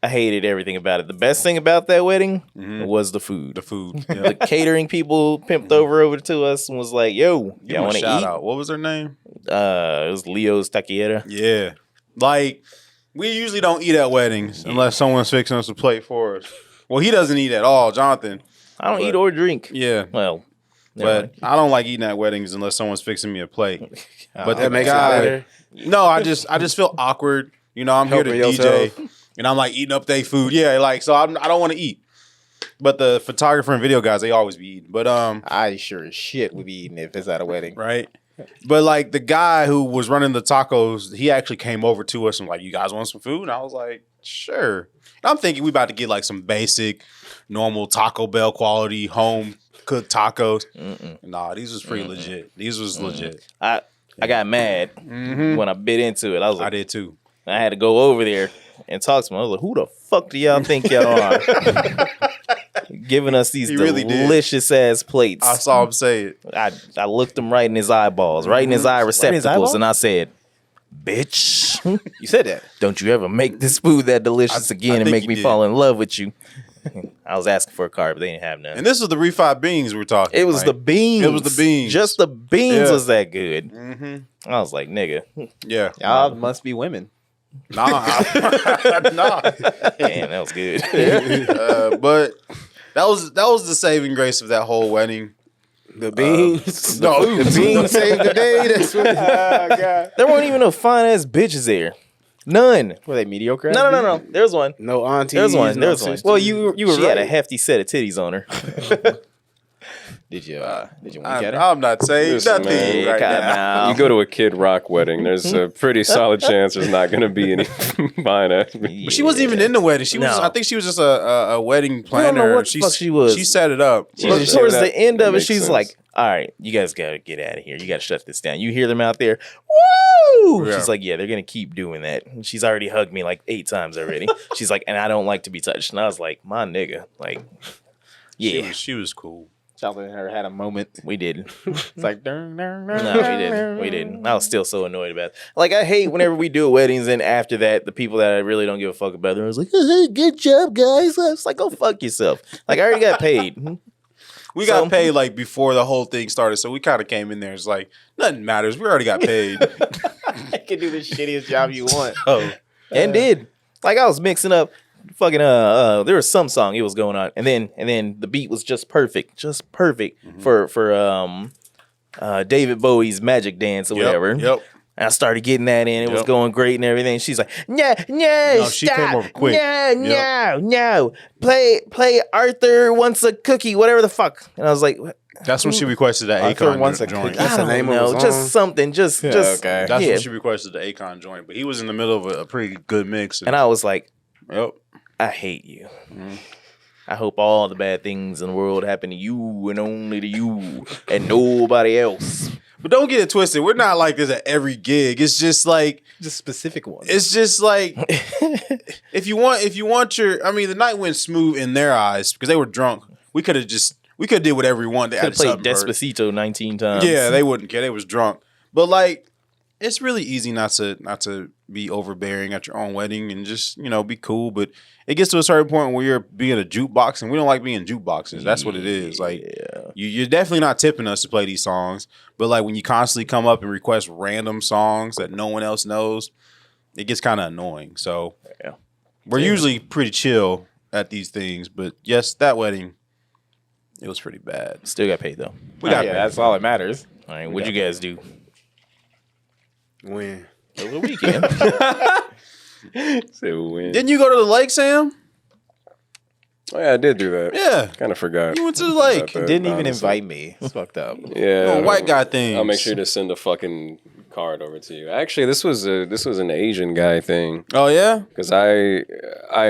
[SPEAKER 5] hated everything about it. The best thing about that wedding was the food.
[SPEAKER 2] the food.
[SPEAKER 5] The catering people pimped over to us and was like, "Yo,
[SPEAKER 2] Give
[SPEAKER 5] y'all
[SPEAKER 2] him
[SPEAKER 5] want
[SPEAKER 2] a
[SPEAKER 5] to
[SPEAKER 2] shout
[SPEAKER 5] eat?"
[SPEAKER 2] out. What was her name?
[SPEAKER 5] It was Leo's Taquiera.
[SPEAKER 2] Yeah, like we usually don't eat at weddings unless someone's fixing us a plate for us. Well, he doesn't eat at all, Jonathan.
[SPEAKER 5] I don't eat or drink.
[SPEAKER 2] Yeah,
[SPEAKER 5] Well, never
[SPEAKER 2] but I don't like eating at weddings unless someone's fixing me a plate. But
[SPEAKER 4] That
[SPEAKER 2] the
[SPEAKER 4] makes it
[SPEAKER 2] guy,
[SPEAKER 4] better.
[SPEAKER 2] no, I just feel awkward. You know, I'm here to
[SPEAKER 4] Helping
[SPEAKER 2] DJ,
[SPEAKER 4] yourself.
[SPEAKER 2] and I'm like eating up their food. Yeah, like so I don't want to eat. But the photographer and video guys, they always be eating. But
[SPEAKER 1] I sure as shit would be eating if it's at a wedding.
[SPEAKER 2] right. But like the guy who was running the tacos, he actually came over to us and like, "You guys want some food?" And I was like, "Sure." And I'm thinking we about to get like some basic, normal Taco Bell quality home cooked tacos. Nah, these was pretty legit. These was legit.
[SPEAKER 5] I got mad when I bit into it. I was
[SPEAKER 2] I
[SPEAKER 5] like,
[SPEAKER 2] did too.
[SPEAKER 5] I had to go over there and talk to him. I was like, "Who the fuck do y'all think y'all are?" Giving us these
[SPEAKER 2] He really did.
[SPEAKER 5] delicious ass plates.
[SPEAKER 2] I saw him say it.
[SPEAKER 5] I looked him right in his eyeballs, right in his eye receptacles,
[SPEAKER 1] eyeball?
[SPEAKER 5] and I said, "Bitch,
[SPEAKER 1] You said that.
[SPEAKER 5] don't you ever make this food that delicious
[SPEAKER 2] I
[SPEAKER 5] again and
[SPEAKER 2] think
[SPEAKER 5] make
[SPEAKER 2] you
[SPEAKER 5] me
[SPEAKER 2] did.
[SPEAKER 5] fall in love with you." I was asking for a card, but they didn't have none.
[SPEAKER 2] And this was the refried beans we're talking.
[SPEAKER 5] It was
[SPEAKER 2] like,
[SPEAKER 5] the beans.
[SPEAKER 2] It was the beans.
[SPEAKER 5] Just the beans
[SPEAKER 2] Yeah.
[SPEAKER 5] was that good.
[SPEAKER 2] Mm-hmm.
[SPEAKER 5] I was like, nigga,
[SPEAKER 2] Yeah.
[SPEAKER 1] Y'all must be women.
[SPEAKER 2] Nah. Nah.
[SPEAKER 5] damn, that was good.
[SPEAKER 2] But that was the saving grace of that whole wedding.
[SPEAKER 4] The beans.
[SPEAKER 2] No,
[SPEAKER 4] The beans saved the day. That's what. God.
[SPEAKER 5] There weren't even no fine ass bitches there. None.
[SPEAKER 1] Were they mediocre?
[SPEAKER 5] No. There's one.
[SPEAKER 4] No aunties.
[SPEAKER 5] There's one.
[SPEAKER 4] no
[SPEAKER 5] There's one.
[SPEAKER 4] sisters.
[SPEAKER 1] Well, you were
[SPEAKER 5] She
[SPEAKER 1] right.
[SPEAKER 5] had a hefty set of titties on her.
[SPEAKER 1] Did you wink at her?
[SPEAKER 2] I'm not saying
[SPEAKER 3] Listen,
[SPEAKER 2] nothing
[SPEAKER 3] man.
[SPEAKER 2] right
[SPEAKER 5] Kinda
[SPEAKER 2] now.
[SPEAKER 5] now.
[SPEAKER 3] You go to a Kid Rock wedding, there's a pretty solid chance there's not going to be any fine ass.
[SPEAKER 2] But she wasn't even in the wedding. She was.
[SPEAKER 5] No.
[SPEAKER 2] I think she was just a wedding planner.
[SPEAKER 5] don't know what the fuck she was.
[SPEAKER 2] She set it up.
[SPEAKER 3] She
[SPEAKER 5] But
[SPEAKER 3] just
[SPEAKER 5] towards
[SPEAKER 3] said
[SPEAKER 5] the
[SPEAKER 3] that
[SPEAKER 5] end of it,
[SPEAKER 3] makes
[SPEAKER 5] she's
[SPEAKER 3] sense.
[SPEAKER 5] like, "All right, you guys gotta get out of here. You gotta shut this down. You hear them out there? Woo!"
[SPEAKER 2] Yeah.
[SPEAKER 5] She's like, "Yeah, they're gonna keep doing that." And she's already hugged me like 8 times already. She's like, "And I don't like to be touched." And I was like, "My nigga, like, yeah."
[SPEAKER 2] She was cool.
[SPEAKER 1] Y'all in her had a moment.
[SPEAKER 5] We didn't.
[SPEAKER 1] It's like, dun, dun, dun,
[SPEAKER 5] No, we didn't. We didn't. I was still so annoyed about it. Like, I hate whenever we do weddings and after that, the people that I really don't give a fuck about, they're like, hey, good job, guys. It's like, go fuck yourself. Like, I already got paid.
[SPEAKER 2] We got paid like before the whole thing started, so we kind of came in there. It's like nothing matters. We already got paid.
[SPEAKER 1] I can do the shittiest job you want.
[SPEAKER 2] Oh,
[SPEAKER 5] And did. Like, I was mixing up fucking there was some song it was going on, and then the beat was just perfect for David Bowie's Magic Dance or whatever.
[SPEAKER 2] Yep.
[SPEAKER 5] And I started getting that in. It was
[SPEAKER 2] Yep.
[SPEAKER 5] going great and everything. She's like, no,
[SPEAKER 2] she
[SPEAKER 5] stop.
[SPEAKER 2] came over quick.
[SPEAKER 5] No. Play Arthur Wants a Cookie, whatever the fuck. And I was like,
[SPEAKER 2] That's when she requested that
[SPEAKER 1] Arthur
[SPEAKER 2] Akon
[SPEAKER 1] Wants a
[SPEAKER 2] joint.
[SPEAKER 1] Cookie.
[SPEAKER 4] That's the
[SPEAKER 5] I
[SPEAKER 4] name
[SPEAKER 5] don't
[SPEAKER 4] of
[SPEAKER 5] know,
[SPEAKER 4] the
[SPEAKER 5] just
[SPEAKER 4] song?
[SPEAKER 5] something, just
[SPEAKER 1] okay.
[SPEAKER 2] That's
[SPEAKER 5] yeah.
[SPEAKER 2] when she requested the Akon joint, but he was in the middle of a pretty good mix.
[SPEAKER 5] And I was like,
[SPEAKER 2] Yep.
[SPEAKER 5] I hate you. I hope all the bad things in the world happen to you and only to you and nobody else.
[SPEAKER 2] But don't get it twisted. We're not like this at every gig. It's just like
[SPEAKER 1] Just specific ones.
[SPEAKER 2] it's just like if you want your. I mean, the night went smooth in their eyes because they were drunk. We could have did whatever we wanted. They
[SPEAKER 5] Could
[SPEAKER 2] added
[SPEAKER 5] play
[SPEAKER 2] something.
[SPEAKER 5] Despacito 19 times.
[SPEAKER 2] Yeah, they wouldn't care. They was drunk. But like, it's really easy not to be overbearing at your own wedding and just be cool. But it gets to a certain point where you're being a jukebox, and we don't like being jukeboxes. That's what it is. Like, you're definitely not tipping us to play these songs. But like when you constantly come up and request random songs that no one else knows, it gets kind of annoying. So we're usually pretty chill at these things. But yes, that wedding, it was pretty bad.
[SPEAKER 5] Still got paid though.
[SPEAKER 2] We got paid.
[SPEAKER 1] That's all that matters.
[SPEAKER 5] All right, what'd you guys do
[SPEAKER 4] When?
[SPEAKER 5] over the weekend?
[SPEAKER 3] Say win.
[SPEAKER 2] Didn't you go to the lake, Sam?
[SPEAKER 3] Oh, yeah, I did do that.
[SPEAKER 2] Yeah.
[SPEAKER 3] Kind of forgot.
[SPEAKER 2] You went to the lake.
[SPEAKER 3] about that,
[SPEAKER 1] Didn't even
[SPEAKER 3] honestly.
[SPEAKER 1] invite me. It's fucked up.
[SPEAKER 3] Yeah,
[SPEAKER 2] White guy things.
[SPEAKER 3] I'll make sure to send a fucking card over to you. Actually, this was an Asian guy thing
[SPEAKER 2] Oh yeah.
[SPEAKER 3] because I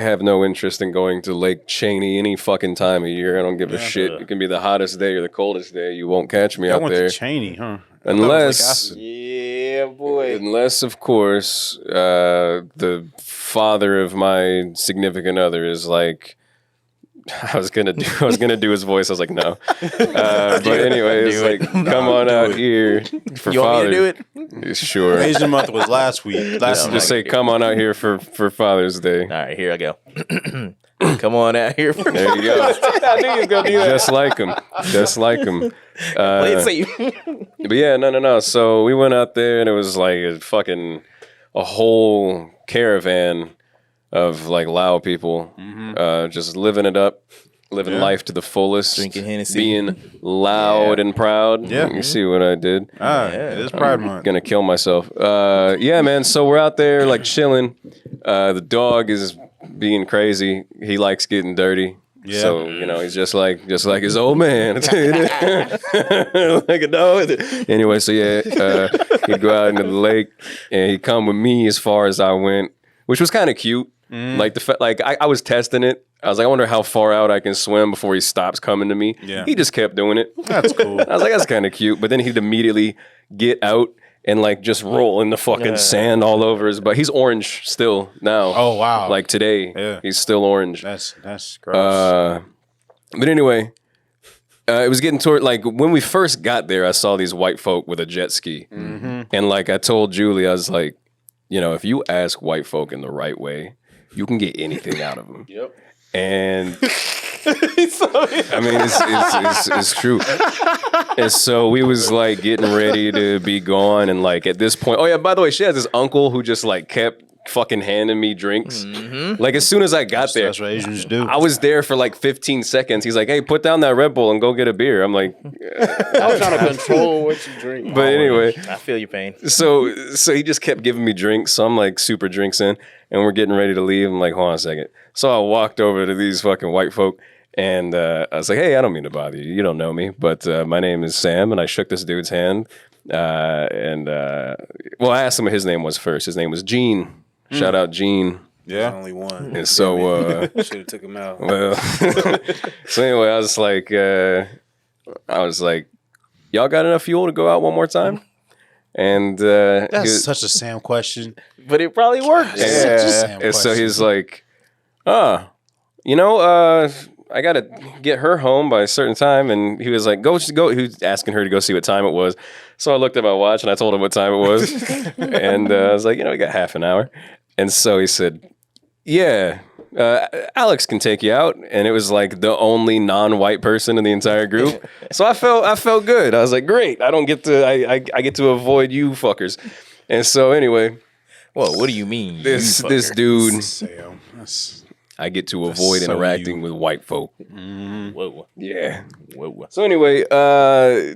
[SPEAKER 3] have no interest in going to Lake Cheney any fucking time of year. I don't give a shit. It can be the hottest day or the coldest day. You won't catch me
[SPEAKER 2] I
[SPEAKER 3] out
[SPEAKER 2] went
[SPEAKER 3] there
[SPEAKER 2] to Cheney, huh?
[SPEAKER 3] unless.
[SPEAKER 1] Yeah, boy.
[SPEAKER 3] Unless, of course, the father of my significant other is like, I was gonna do his voice. I was like, no. But anyway, it's like, come on out here for
[SPEAKER 5] You want me to
[SPEAKER 3] Father.
[SPEAKER 5] do it?
[SPEAKER 3] Sure.
[SPEAKER 2] Asian month was last week.
[SPEAKER 3] Just say, come on out here for Father's Day.
[SPEAKER 5] All right, here I go. Come on out here. For
[SPEAKER 3] There you go.
[SPEAKER 1] I knew he was gonna do that.
[SPEAKER 3] Just like him. Just like him.
[SPEAKER 5] Play it safe.
[SPEAKER 3] But yeah, no. So we went out there and it was like a whole caravan of like Lao people, just living it up, living life to the fullest,
[SPEAKER 5] Drinking Hennessy.
[SPEAKER 3] being loud and proud.
[SPEAKER 2] Yeah.
[SPEAKER 3] You see what I did?
[SPEAKER 2] it is Pride Month.
[SPEAKER 3] Gonna kill myself. Yeah, man. So we're out there like chilling. The dog is being crazy. He likes getting dirty.
[SPEAKER 2] Yeah.
[SPEAKER 3] So he's just like his old man. Like a dog. Anyway, so yeah, he'd go out into the lake and he'd come with me as far as I went, which was kind of cute. Like I was testing it. I was like, I wonder how far out I can swim before he stops coming to me.
[SPEAKER 2] Yeah.
[SPEAKER 3] He just kept doing it.
[SPEAKER 2] That's cool.
[SPEAKER 3] I was like, that's kind of cute. But then he'd immediately get out and like just roll in the fucking sand all over his butt. He's orange still now.
[SPEAKER 2] Oh wow.
[SPEAKER 3] Like today,
[SPEAKER 2] Yeah.
[SPEAKER 3] he's still orange.
[SPEAKER 2] that's gross.
[SPEAKER 3] But anyway, it was getting toward like when we first got there, I saw these white folk with a jet ski. And like I told Julie, I was like, if you ask white folk in the right way, you can get anything out of them.
[SPEAKER 2] Yep.
[SPEAKER 3] And I mean, it's true. And so we was like getting ready to be gone, and like at this point, oh yeah, by the way, she has this uncle who just like kept fucking handing me drinks. Like as soon as I got there,
[SPEAKER 2] That's what Asians do.
[SPEAKER 3] I was there for like 15 seconds. He's like, "Hey, put down that Red Bull and go get a beer." I'm like,
[SPEAKER 4] I was trying to control what you drink.
[SPEAKER 3] but anyway,
[SPEAKER 5] I feel your pain.
[SPEAKER 3] so he just kept giving me drinks. So I'm like super drinks in, and we're getting ready to leave. I'm like, hold on a second. So I walked over to these fucking white folk, and I was like, hey, I don't mean to bother you. You don't know me, but my name is Sam, and I shook this dude's hand. Well, I asked him what his name was first. His name was Gene. Shout out Gene.
[SPEAKER 2] Yeah.
[SPEAKER 4] Only one.
[SPEAKER 3] And so,
[SPEAKER 4] Should have took him out.
[SPEAKER 3] well, so anyway, I was like, y'all got enough fuel to go out one more time? And
[SPEAKER 2] That's such a Sam question.
[SPEAKER 5] But it probably worked.
[SPEAKER 2] Such a Sam
[SPEAKER 3] and so
[SPEAKER 2] question.
[SPEAKER 3] he's like, I gotta get her home by a certain time, and he was like, go. He was asking her to go see what time it was. So I looked at my watch and I told him what time it was, and I was like, we got half an hour. And so he said, yeah, Alex can take you out, and it was like the only non-white person in the entire group. So I felt good. I was like, great. I don't get to I get to avoid you fuckers. And so anyway,
[SPEAKER 5] Well, what do you mean?
[SPEAKER 3] this dude,
[SPEAKER 2] Sam,
[SPEAKER 3] I get to avoid
[SPEAKER 2] so
[SPEAKER 3] interacting
[SPEAKER 2] you.
[SPEAKER 3] with white folk.
[SPEAKER 5] Whoa.
[SPEAKER 3] Yeah.
[SPEAKER 5] Whoa.
[SPEAKER 3] So anyway,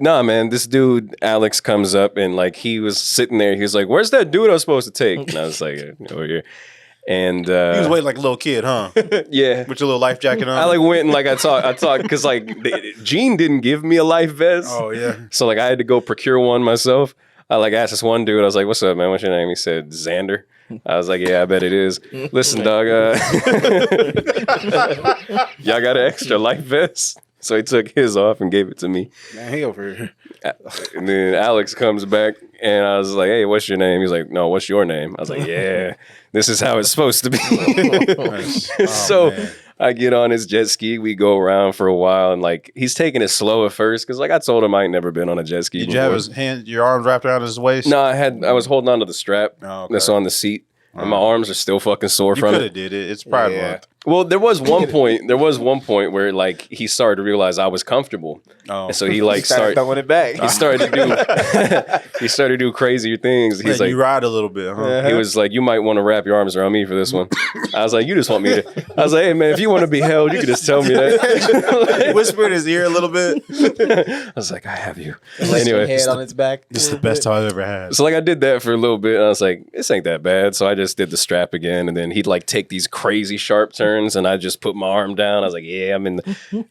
[SPEAKER 3] nah, man, this dude Alex comes up and like he was sitting there. He was like, "Where's that dude I was supposed to take?" And I was like, "Over here." And
[SPEAKER 2] he was waiting like a little kid, huh?
[SPEAKER 3] yeah,
[SPEAKER 2] With your little life jacket on.
[SPEAKER 3] I like went and like I talked because like Gene didn't give me a life vest.
[SPEAKER 2] Oh yeah.
[SPEAKER 3] So like I had to go procure one myself. I like asked this one dude. I was like, "What's up, man? What's your name?" He said, "Xander." I was like, "Yeah, I bet it is." Listen, dog. Y'all got an extra life vest? So he took his off and gave it to me.
[SPEAKER 4] Man, he over here.
[SPEAKER 3] And then Alex comes back and I was like, "Hey, what's your name?" He's like, "No, what's your name?" I was like, "Yeah, this is how it's supposed to be." So
[SPEAKER 2] man.
[SPEAKER 3] I get on his jet ski. We go around for a while, and like he's taking it slow at first because like I told him I ain't never been on a jet ski.
[SPEAKER 2] Did you have your arms wrapped around his waist?
[SPEAKER 3] No, I was holding on to the strap
[SPEAKER 2] Oh, okay.
[SPEAKER 3] that's on the seat, and my arms are still fucking sore
[SPEAKER 2] You
[SPEAKER 3] from
[SPEAKER 2] could
[SPEAKER 3] it.
[SPEAKER 2] have did it. It's Pride
[SPEAKER 1] Yeah.
[SPEAKER 2] Month.
[SPEAKER 3] Well, there was one point. There was one point where like he started to realize I was comfortable,
[SPEAKER 2] Oh.
[SPEAKER 3] and so he like
[SPEAKER 1] Started
[SPEAKER 3] started.
[SPEAKER 1] throwing it back.
[SPEAKER 3] He started to do. He started to do crazier things. He's
[SPEAKER 2] Yeah,
[SPEAKER 3] like,
[SPEAKER 2] you ride a little bit, huh?
[SPEAKER 3] he was like, "You might want to wrap your arms around me for this one." I was like, "You just want me to." I was like, "Hey man, if you want to be held, you can just tell me that."
[SPEAKER 2] Whisper in his ear a little bit.
[SPEAKER 3] I was like, "I have you."
[SPEAKER 1] Anyway,
[SPEAKER 3] Anyway,
[SPEAKER 1] head on its back.
[SPEAKER 2] This is the best time I've ever had.
[SPEAKER 3] so like I did that for a little bit, and I was like, "This ain't that bad." So I just did the strap again, and then he'd like take these crazy sharp turns, and I just put my arm down. I was like, "Yeah, I'm in."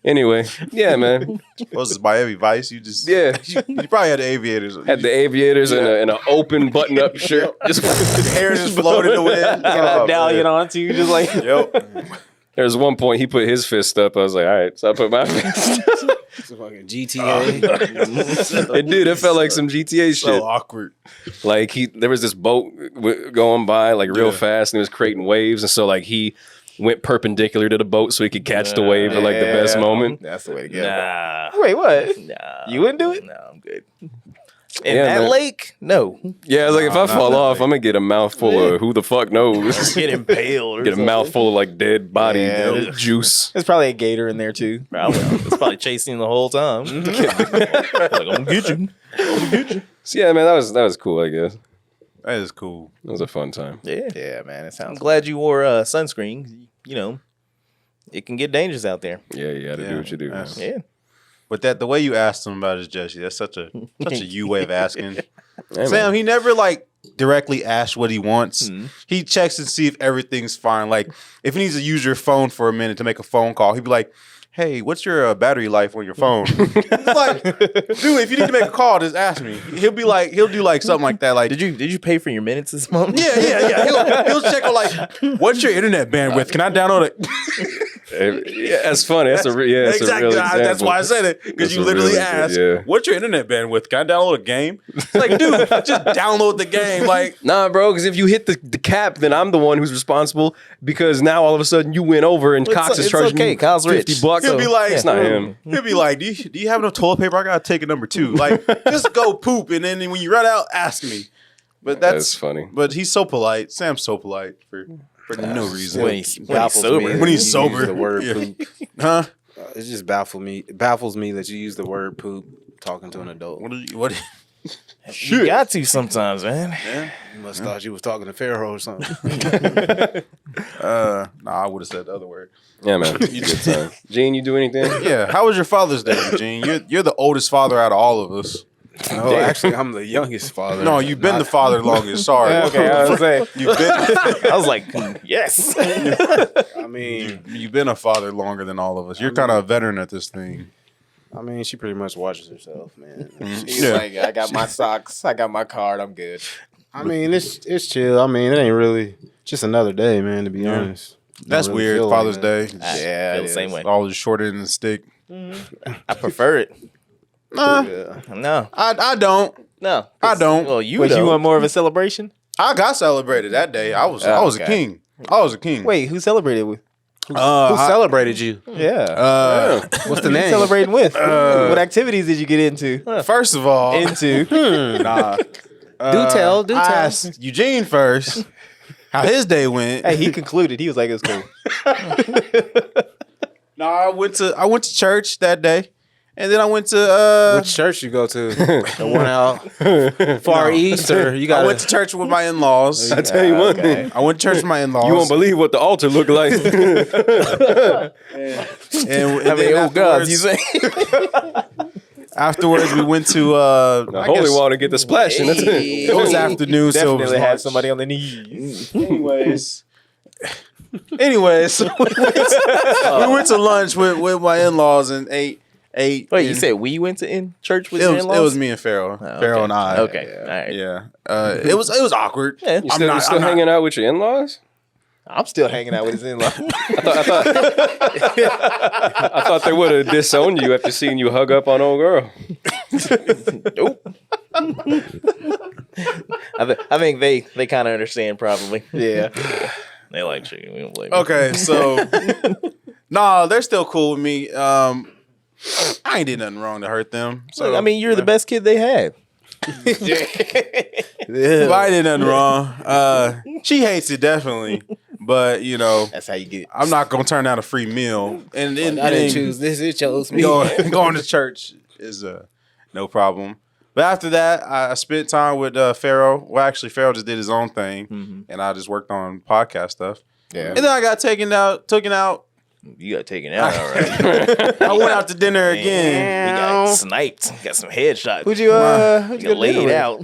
[SPEAKER 3] Anyway, yeah, man,
[SPEAKER 2] What was this, Miami Vice? You just
[SPEAKER 3] yeah.
[SPEAKER 2] You probably had the aviators.
[SPEAKER 3] Had the aviators and an open button up shirt. Just
[SPEAKER 2] hair just floated in the wind.
[SPEAKER 1] Got a medallion on too, just like
[SPEAKER 2] Yep.
[SPEAKER 3] there was one point he put his fist up. I was like, all right. So I put my fist up.
[SPEAKER 4] It's a fucking GTA.
[SPEAKER 3] It did. It felt like some GTA shit.
[SPEAKER 2] So awkward.
[SPEAKER 3] Like there was this boat going by like real
[SPEAKER 2] Yeah.
[SPEAKER 3] fast, and it was creating waves, and so like he went perpendicular to the boat so he could catch the wave at like the best
[SPEAKER 1] Yeah.
[SPEAKER 3] moment.
[SPEAKER 1] That's the way to go.
[SPEAKER 5] Nah.
[SPEAKER 1] Wait, what?
[SPEAKER 5] Nah.
[SPEAKER 1] You wouldn't do it?
[SPEAKER 5] No, I'm good. In
[SPEAKER 3] Yeah,
[SPEAKER 5] that
[SPEAKER 3] man.
[SPEAKER 5] lake? No.
[SPEAKER 3] Yeah, I was like if I
[SPEAKER 2] not
[SPEAKER 3] fall
[SPEAKER 2] that
[SPEAKER 3] off,
[SPEAKER 2] big.
[SPEAKER 3] I'm gonna get a mouthful of who the fuck knows.
[SPEAKER 5] Get impaled or
[SPEAKER 3] Get a
[SPEAKER 5] something.
[SPEAKER 3] mouthful of like dead body
[SPEAKER 1] Yeah.
[SPEAKER 3] juice.
[SPEAKER 1] There's probably a gator in there too.
[SPEAKER 5] Probably. It's probably chasing you the whole time. Like, I'm gonna get you.
[SPEAKER 3] So yeah, man, that was cool. I guess
[SPEAKER 2] That is cool.
[SPEAKER 3] it was a fun time.
[SPEAKER 5] Yeah.
[SPEAKER 1] Yeah, man, it
[SPEAKER 5] I'm
[SPEAKER 1] sounds.
[SPEAKER 5] glad you wore sunscreen. You know, it can get dangerous out there.
[SPEAKER 3] Yeah, you got to
[SPEAKER 2] Yeah,
[SPEAKER 3] do what you do. Man.
[SPEAKER 2] that's-
[SPEAKER 5] Yeah.
[SPEAKER 2] But the way you asked him about his Jesse, that's such a you way of asking.
[SPEAKER 3] Hey, man.
[SPEAKER 2] Sam, he never like directly asks what he wants.
[SPEAKER 5] Mhm.
[SPEAKER 2] He checks and see if everything's fine. Like if he needs to use your phone for a minute to make a phone call, he'd be like, "Hey, what's your battery life on your phone?" It's like, dude, if you need to make a call, just ask me. He'll do like something like that. Like,
[SPEAKER 5] Did you pay for your minutes this month?
[SPEAKER 2] yeah. He'll check on like, what's your internet bandwidth? Can I download it?
[SPEAKER 3] Yeah, that's funny. That's a real
[SPEAKER 2] Exactly.
[SPEAKER 3] example.
[SPEAKER 2] That's why I said it, because
[SPEAKER 3] That's
[SPEAKER 2] you
[SPEAKER 3] a
[SPEAKER 2] literally
[SPEAKER 3] really
[SPEAKER 2] asked,
[SPEAKER 3] good- yeah.
[SPEAKER 2] "What's your internet bandwidth? Can I download a game?" It's like, dude, just download the game. Like,
[SPEAKER 3] Nah, bro, because if you hit the cap, then I'm the one who's responsible because now all of a sudden you went over and Cox is
[SPEAKER 5] it's
[SPEAKER 3] charging
[SPEAKER 5] okay.
[SPEAKER 3] you
[SPEAKER 5] Kyle's rich.
[SPEAKER 3] $50.
[SPEAKER 2] he'll be like,
[SPEAKER 3] it's not him.
[SPEAKER 2] He'll be like, do you have enough toilet paper? I gotta take a number 2. Like, just go poop, and then when you run out, ask me. But
[SPEAKER 3] That's funny.
[SPEAKER 2] But he's so polite. Sam's so polite for no reason.
[SPEAKER 5] When he's
[SPEAKER 4] Baffles me
[SPEAKER 5] sober.
[SPEAKER 4] that
[SPEAKER 2] When he's
[SPEAKER 4] you
[SPEAKER 2] sober.
[SPEAKER 4] use the word
[SPEAKER 2] Yeah.
[SPEAKER 4] poop.
[SPEAKER 2] Huh?
[SPEAKER 4] It just baffles me that you use the word poop talking to an adult.
[SPEAKER 2] What?
[SPEAKER 5] You got to sometimes, man.
[SPEAKER 4] You must thought you was talking to Pharaoh or something.
[SPEAKER 2] Nah, I would have said the other word.
[SPEAKER 3] Yeah, man. You good time. Gene, you do anything?
[SPEAKER 2] Yeah. How was your Father's Day, Eugene? You're the oldest father out of all of us.
[SPEAKER 4] No, actually, I'm the youngest father.
[SPEAKER 2] No, you've been the father longest. Sorry.
[SPEAKER 1] Okay, I was saying.
[SPEAKER 2] You've been.
[SPEAKER 5] I was like, yes.
[SPEAKER 4] I mean,
[SPEAKER 2] You've been a father longer than all of us. You're kind of a veteran at this thing.
[SPEAKER 4] she pretty much watches herself, man.
[SPEAKER 1] He's
[SPEAKER 2] Yeah.
[SPEAKER 1] like, I got my socks, I got my card, I'm good.
[SPEAKER 4] I mean, it's chill. I mean, it ain't really just another day, man. To be honest,
[SPEAKER 2] That's
[SPEAKER 4] Don't really
[SPEAKER 2] weird.
[SPEAKER 4] feel like
[SPEAKER 2] Father's
[SPEAKER 4] that.
[SPEAKER 2] Day.
[SPEAKER 1] Yeah,
[SPEAKER 5] feel
[SPEAKER 1] it
[SPEAKER 5] the same
[SPEAKER 1] is.
[SPEAKER 5] way.
[SPEAKER 2] All the short end of the stick.
[SPEAKER 5] I prefer it.
[SPEAKER 2] Nah,
[SPEAKER 1] Yeah.
[SPEAKER 5] No,
[SPEAKER 2] I don't.
[SPEAKER 5] no.
[SPEAKER 2] I don't.
[SPEAKER 5] Well, you
[SPEAKER 1] Wait,
[SPEAKER 5] don't.
[SPEAKER 1] you want more of a celebration?
[SPEAKER 2] I got celebrated that day. I was a
[SPEAKER 1] Okay.
[SPEAKER 2] king. I was a king.
[SPEAKER 1] Wait, who celebrated with?
[SPEAKER 4] Who celebrated you?
[SPEAKER 1] Yeah.
[SPEAKER 4] What's the name?
[SPEAKER 1] Celebrating with? What activities did you get into?
[SPEAKER 2] First of all,
[SPEAKER 1] Nah.
[SPEAKER 4] Do tell.
[SPEAKER 2] I asked Eugene first how his day went.
[SPEAKER 1] Hey, he concluded. He was like, "It's cool."
[SPEAKER 2] No, I went to church that day, and then I went to
[SPEAKER 4] Which church you go to? The one out far east, or you got?
[SPEAKER 2] I went to church with my in-laws.
[SPEAKER 3] I tell you one thing.
[SPEAKER 2] I went to church with my in-laws.
[SPEAKER 3] You won't believe what the altar looked like.
[SPEAKER 2] And
[SPEAKER 5] I mean, oh God,
[SPEAKER 2] afterwards-
[SPEAKER 5] you say?
[SPEAKER 2] Afterwards, we went to
[SPEAKER 3] The holy water get the splashing. That's it.
[SPEAKER 2] It was afternoon silver.
[SPEAKER 1] Definitely had somebody on the knees.
[SPEAKER 2] Anyways, we went to lunch with my in-laws and ate.
[SPEAKER 5] Wait, you said we went to in church with
[SPEAKER 2] it
[SPEAKER 5] your
[SPEAKER 2] was,
[SPEAKER 5] in-laws?
[SPEAKER 2] it was me and Pharaoh. Pharaoh and I.
[SPEAKER 5] Okay, all right.
[SPEAKER 2] Yeah. It was awkward.
[SPEAKER 5] Yeah.
[SPEAKER 3] You still hanging out with your in-laws?
[SPEAKER 1] I'm still hanging out with his in-laws.
[SPEAKER 3] I thought they would have disowned you after seeing you hug up on old girl.
[SPEAKER 5] Nope. I think they kind of understand probably.
[SPEAKER 1] Yeah.
[SPEAKER 5] They like chicken. We don't blame them.
[SPEAKER 2] Okay, so they're still cool with me. I ain't did nothing wrong to hurt them. So
[SPEAKER 5] Look, I mean, you're the best kid they had.
[SPEAKER 2] if I did nothing wrong. She hates it definitely, but
[SPEAKER 1] That's how you get it.
[SPEAKER 2] I'm not gonna turn down a free meal. And then
[SPEAKER 4] I didn't choose this. It chose me.
[SPEAKER 2] going to church is no problem. But after that, I spent time with Pharaoh. Well, actually, Pharaoh just did his own thing, and I just worked on podcast stuff.
[SPEAKER 1] Yeah.
[SPEAKER 2] And then I got taken out.
[SPEAKER 5] You got taken out, all right.
[SPEAKER 2] I went out to dinner again.
[SPEAKER 5] You got sniped. Got some headshots.
[SPEAKER 1] Who'd you
[SPEAKER 5] You
[SPEAKER 1] go
[SPEAKER 5] laid
[SPEAKER 1] dinner
[SPEAKER 5] out.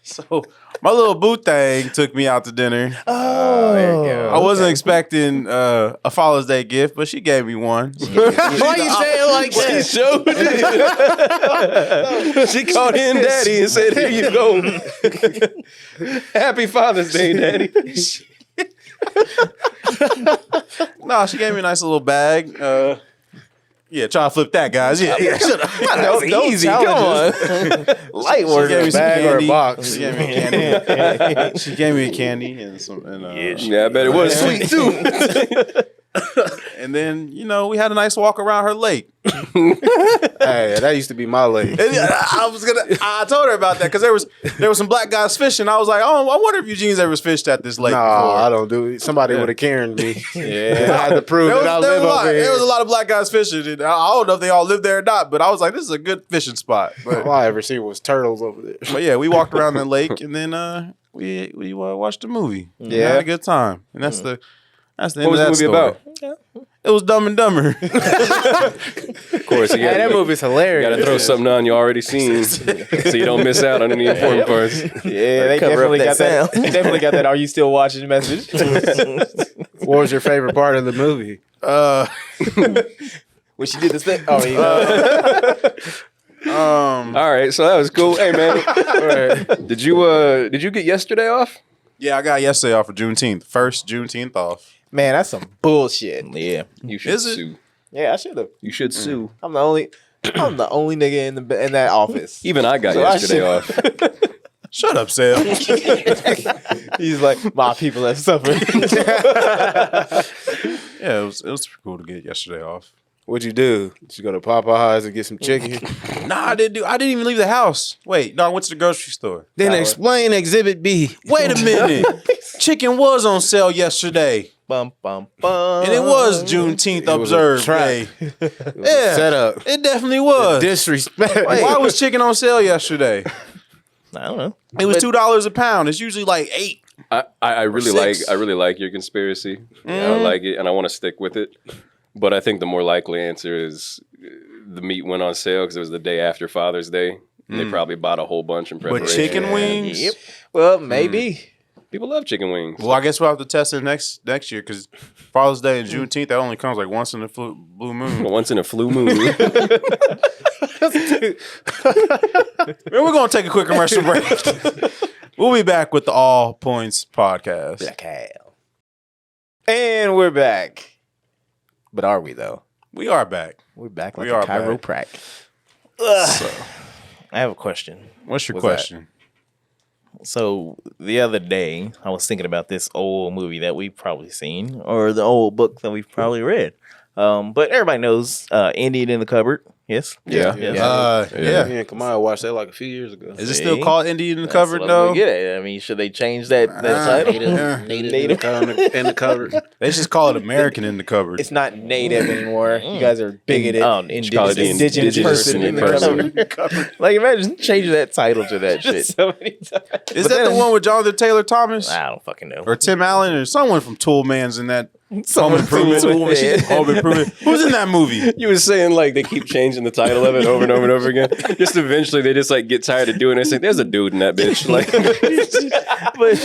[SPEAKER 2] So my little boo thing took me out to dinner.
[SPEAKER 1] Oh, there you go.
[SPEAKER 2] I wasn't expecting a Father's Day gift, but she gave me one.
[SPEAKER 4] Why you say it like that?
[SPEAKER 3] She called in daddy and said, "Here you go. Happy Father's Day, daddy."
[SPEAKER 2] No, she gave me a nice little bag. Yeah, try to flip that, guys. Yeah.
[SPEAKER 5] That was easy. Come on. Light
[SPEAKER 2] She
[SPEAKER 5] work.
[SPEAKER 2] gave me some
[SPEAKER 4] bag or a
[SPEAKER 2] candy.
[SPEAKER 4] box?
[SPEAKER 2] She gave me candy. She gave me a candy and some.
[SPEAKER 3] Yeah, I bet it was sweet too.
[SPEAKER 2] And then we had a nice walk around her lake.
[SPEAKER 4] Hey, that used to be my lake.
[SPEAKER 2] And I told her about that because there was some black guys fishing. I was like, oh, I wonder if Eugene's ever fished at this lake
[SPEAKER 4] No,
[SPEAKER 2] before.
[SPEAKER 4] I don't do it. Somebody would have carried me.
[SPEAKER 1] Yeah.
[SPEAKER 4] I had to prove that I live over here.
[SPEAKER 2] There was a lot of black guys fishing. And I don't know if they all live there or not, but I was like, this is a good fishing spot. But,
[SPEAKER 4] All I ever seen was turtles over there.
[SPEAKER 2] but yeah, we walked around the lake and then we watched the movie. We
[SPEAKER 1] Yeah.
[SPEAKER 2] had a good time, and that's the end
[SPEAKER 3] What was
[SPEAKER 2] of
[SPEAKER 3] the
[SPEAKER 2] that
[SPEAKER 3] movie
[SPEAKER 2] story.
[SPEAKER 3] about?
[SPEAKER 2] It was Dumb and Dumber.
[SPEAKER 3] Of course, you
[SPEAKER 4] Hey, that movie's hilarious.
[SPEAKER 3] got to throw something on you already seen, so you don't miss out on any important parts.
[SPEAKER 1] Yeah, they
[SPEAKER 5] Cover up
[SPEAKER 1] definitely
[SPEAKER 5] that
[SPEAKER 1] got that.
[SPEAKER 5] sound.
[SPEAKER 1] They definitely got that. Are you still watching message?
[SPEAKER 4] What was your favorite part of the movie?
[SPEAKER 1] When she did this thing. Oh,
[SPEAKER 3] All right, so that was cool. Hey man, did you get yesterday off?
[SPEAKER 2] Yeah, I got yesterday off for Juneteenth. First Juneteenth off.
[SPEAKER 1] man, that's some bullshit.
[SPEAKER 5] Yeah.
[SPEAKER 3] You should
[SPEAKER 2] Is it?
[SPEAKER 3] sue.
[SPEAKER 1] Yeah, I should have.
[SPEAKER 3] You should sue.
[SPEAKER 1] I'm the only nigga in that office.
[SPEAKER 3] Even I got
[SPEAKER 1] So I
[SPEAKER 3] yesterday off.
[SPEAKER 2] Shut up, Sal.
[SPEAKER 1] He's like, my people have suffered.
[SPEAKER 2] Yeah, it was cool to get yesterday off.
[SPEAKER 4] What'd you do? Did you go to Popeyes and get some chicken?
[SPEAKER 2] Nah, I didn't even leave the house. Wait, no, I went to the grocery store.
[SPEAKER 4] Then explain Exhibit B.
[SPEAKER 2] Wait a minute. Chicken was on sale yesterday.
[SPEAKER 5] Bum, bum, bum.
[SPEAKER 2] And it was Juneteenth
[SPEAKER 4] was a
[SPEAKER 2] observed
[SPEAKER 4] trap.
[SPEAKER 2] day.
[SPEAKER 4] Yeah. Set up.
[SPEAKER 2] It definitely was.
[SPEAKER 4] Disrespect.
[SPEAKER 2] Why was chicken on sale yesterday?
[SPEAKER 5] I don't know.
[SPEAKER 2] It was $2 a pound. It's usually like $8.
[SPEAKER 3] I really
[SPEAKER 2] Six.
[SPEAKER 3] like your conspiracy. I like it, and I want to stick with it. But I think the more likely answer is the meat went on sale because it was the day after Father's Day. And they probably bought a whole bunch in
[SPEAKER 2] But
[SPEAKER 3] preparation.
[SPEAKER 2] chicken wings?
[SPEAKER 5] Yep.
[SPEAKER 1] Well, maybe.
[SPEAKER 3] People love chicken wings.
[SPEAKER 2] Well, I guess we'll have to test it next year because Father's Day and Juneteenth, that only comes like once in the blue moon.
[SPEAKER 3] Once in a flu moon.
[SPEAKER 2] Man, we're going to take a quick commercial break. We'll be back with the All Points podcast.
[SPEAKER 1] And we're back. But are we though?
[SPEAKER 2] We are back.
[SPEAKER 1] We're back like
[SPEAKER 2] We
[SPEAKER 1] a
[SPEAKER 2] are back.
[SPEAKER 1] chiropractic.
[SPEAKER 5] I have a question.
[SPEAKER 2] What's your
[SPEAKER 1] What's that?
[SPEAKER 2] question?
[SPEAKER 5] So the other day, I was thinking about this old movie that we've probably seen, or the old book that we've probably read. But everybody knows Indian in the Cupboard. Yes.
[SPEAKER 3] Yeah.
[SPEAKER 2] Yeah.
[SPEAKER 4] Me and Kamal watched that like a few years ago.
[SPEAKER 2] Is it still called Indian in the
[SPEAKER 5] That's
[SPEAKER 2] Cupboard
[SPEAKER 5] what I was
[SPEAKER 2] though?
[SPEAKER 5] gonna get at. I mean, should they change that title?
[SPEAKER 4] Native in the cupboard.
[SPEAKER 2] They just call it American in the Cupboard.
[SPEAKER 1] It's not native anymore. You guys are bigoted.
[SPEAKER 5] Oh,
[SPEAKER 3] Call it the
[SPEAKER 5] indigenous
[SPEAKER 3] person in the
[SPEAKER 5] cupboard. Like, imagine changing that title to that shit.
[SPEAKER 1] So many times.
[SPEAKER 2] Is that the one with Jonathan Taylor Thomas
[SPEAKER 5] I don't fucking know.
[SPEAKER 2] or Tim Allen or someone from Tool Man's in that?
[SPEAKER 5] Someone from Tool Man.
[SPEAKER 2] Home Improvement. Who's in that movie?
[SPEAKER 3] You were saying like they keep changing the title of it over and over and over again. Just eventually they just like get tired of doing it. It's like there's a dude in that bitch. Like,
[SPEAKER 5] But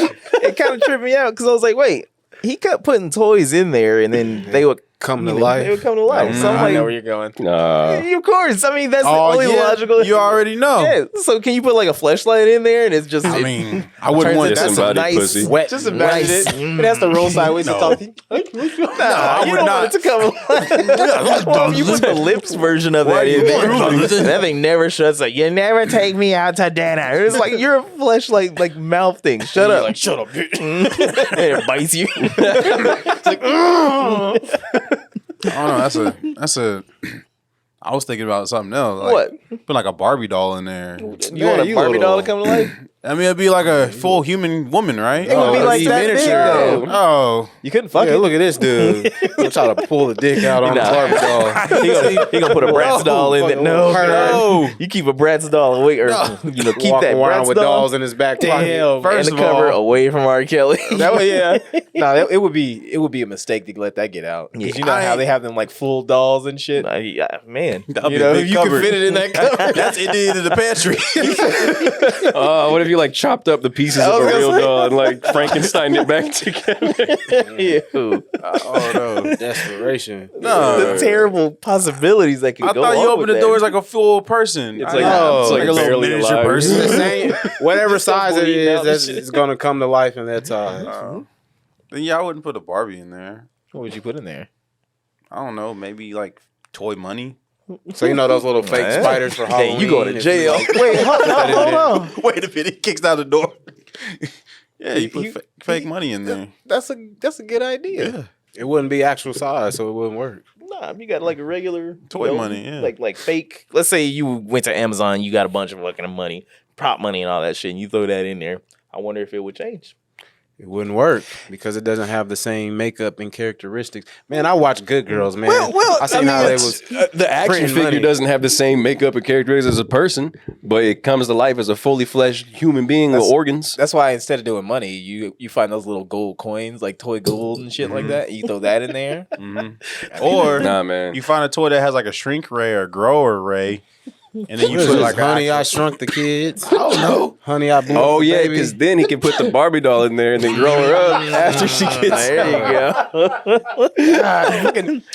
[SPEAKER 5] it kind of tripped me out because I was like, wait, he kept putting toys in there, and then they would
[SPEAKER 4] Come to
[SPEAKER 5] They
[SPEAKER 4] life.
[SPEAKER 5] would come to life. So I'm
[SPEAKER 1] I know where
[SPEAKER 5] like,
[SPEAKER 1] you're going.
[SPEAKER 5] of course. I mean, that's the only logical.
[SPEAKER 2] You already know.
[SPEAKER 5] Yeah. So can you put like a flashlight in there, and it's just?
[SPEAKER 2] I mean, I wouldn't want
[SPEAKER 5] turns
[SPEAKER 2] that.
[SPEAKER 5] into some
[SPEAKER 3] somebody
[SPEAKER 5] nice
[SPEAKER 3] pussy.
[SPEAKER 5] wet.
[SPEAKER 1] Just imagine
[SPEAKER 5] nice-
[SPEAKER 1] it. It has to roll sideways and
[SPEAKER 2] No.
[SPEAKER 1] talk.
[SPEAKER 5] Nah,
[SPEAKER 2] I
[SPEAKER 5] you
[SPEAKER 2] would
[SPEAKER 5] don't
[SPEAKER 2] not.
[SPEAKER 5] want it to come alive. Well, if you put the lips version of that in there, that thing never shuts up. You never take me out to dinner. It's like you're a fleshlight, like mouth thing. Shut up.
[SPEAKER 1] Like, shut up, bitch.
[SPEAKER 5] And it bites you.
[SPEAKER 2] I don't know. That's a. I was thinking about something else. Like,
[SPEAKER 5] What?
[SPEAKER 2] Put like a Barbie doll in there.
[SPEAKER 5] You want a Barbie doll to come to life?
[SPEAKER 2] I mean, it'd be like a full human woman, right?
[SPEAKER 5] It would be
[SPEAKER 4] Oh,
[SPEAKER 5] like
[SPEAKER 4] it's
[SPEAKER 5] that big,
[SPEAKER 4] miniature.
[SPEAKER 5] though.
[SPEAKER 2] Oh,
[SPEAKER 1] You couldn't fuck
[SPEAKER 4] Yeah,
[SPEAKER 1] it.
[SPEAKER 4] look at this dude. He'll try to pull the dick out on the
[SPEAKER 5] Nah.
[SPEAKER 4] Barbie doll.
[SPEAKER 5] He gonna put a Bratz doll in there. No,
[SPEAKER 2] no.
[SPEAKER 5] you keep a Bratz doll away, or keep
[SPEAKER 4] Walk
[SPEAKER 5] that
[SPEAKER 4] around
[SPEAKER 5] Bratz
[SPEAKER 4] with
[SPEAKER 5] doll
[SPEAKER 4] dolls in his back pocket.
[SPEAKER 1] Damn.
[SPEAKER 2] First
[SPEAKER 5] and the
[SPEAKER 2] of
[SPEAKER 5] cover
[SPEAKER 2] all-
[SPEAKER 5] away from R. Kelly.
[SPEAKER 1] That way, yeah. No, it would be a mistake to let that get out. Because
[SPEAKER 5] Yeah.
[SPEAKER 1] you know how they have them like full dolls and shit.
[SPEAKER 5] Yeah, man.
[SPEAKER 2] That'd
[SPEAKER 1] You
[SPEAKER 2] be a
[SPEAKER 1] know,
[SPEAKER 2] big
[SPEAKER 1] if you
[SPEAKER 2] cupboard.
[SPEAKER 1] can fit it in that cover.
[SPEAKER 2] That's Indian in the pantry.
[SPEAKER 3] What if you like chopped up the pieces
[SPEAKER 5] I
[SPEAKER 3] of
[SPEAKER 5] was
[SPEAKER 3] a
[SPEAKER 5] gonna
[SPEAKER 3] real
[SPEAKER 5] say.
[SPEAKER 3] doll and like Frankensteined it back together?
[SPEAKER 5] Ew.
[SPEAKER 2] Oh no.
[SPEAKER 4] Desperation.
[SPEAKER 5] The terrible possibilities that could
[SPEAKER 2] I
[SPEAKER 5] go
[SPEAKER 2] thought you
[SPEAKER 5] on
[SPEAKER 2] opened
[SPEAKER 5] with
[SPEAKER 2] the
[SPEAKER 5] that.
[SPEAKER 2] door as like a full person.
[SPEAKER 3] It's
[SPEAKER 2] I-
[SPEAKER 3] like,
[SPEAKER 4] Oh,
[SPEAKER 3] it's like
[SPEAKER 2] like a little
[SPEAKER 3] barely
[SPEAKER 2] miniature
[SPEAKER 3] alive.
[SPEAKER 2] person.
[SPEAKER 4] It's the same. Whatever size it
[SPEAKER 1] bleeding out
[SPEAKER 4] is,
[SPEAKER 1] and
[SPEAKER 4] it's going to come to life in that size.
[SPEAKER 2] Then yeah, I wouldn't put a Barbie in there.
[SPEAKER 1] What would you put in there?
[SPEAKER 2] I don't know, maybe like toy money.
[SPEAKER 4] So you know those little fake
[SPEAKER 5] Man.
[SPEAKER 4] spiders for
[SPEAKER 5] Hey,
[SPEAKER 4] Halloween?
[SPEAKER 5] you going to
[SPEAKER 4] If
[SPEAKER 5] jail.
[SPEAKER 4] like-
[SPEAKER 5] Wait, hold on.
[SPEAKER 2] Wait a minute, he kicks down the door. Yeah, you put
[SPEAKER 1] You-
[SPEAKER 2] fake money in there.
[SPEAKER 1] That's a good idea.
[SPEAKER 4] It wouldn't be actual size, so it wouldn't work.
[SPEAKER 5] Nah, you got like a regular
[SPEAKER 2] Toy money, yeah.
[SPEAKER 5] like fake. Let's say you went to Amazon, you got a bunch of fucking money, prop money, and all that shit, and you throw that in there. I wonder if it would change.
[SPEAKER 4] It wouldn't work because it doesn't have the same makeup and characteristics. Man, I watch Good Girls, man. I seen how they was.
[SPEAKER 3] The action
[SPEAKER 4] printing
[SPEAKER 3] figure
[SPEAKER 4] money.
[SPEAKER 3] doesn't have the same makeup and characteristics as a person, but it comes to life as a fully fleshed human being with organs.
[SPEAKER 1] That's why instead of doing money, you find those little gold coins, like toy gold and shit like that. And you throw that in there.
[SPEAKER 2] Or
[SPEAKER 3] Nah, man.
[SPEAKER 2] you find a toy that has like a shrink ray or grower ray, and then you
[SPEAKER 4] What is
[SPEAKER 2] put
[SPEAKER 4] this,
[SPEAKER 2] like
[SPEAKER 4] Honey, I Shrunk the Kids. I don't know. Honey, I Blew
[SPEAKER 3] Oh
[SPEAKER 4] the
[SPEAKER 3] yeah,
[SPEAKER 4] Baby.
[SPEAKER 3] because then he can put the Barbie doll in there and then grow her up after she gets.
[SPEAKER 5] There you go.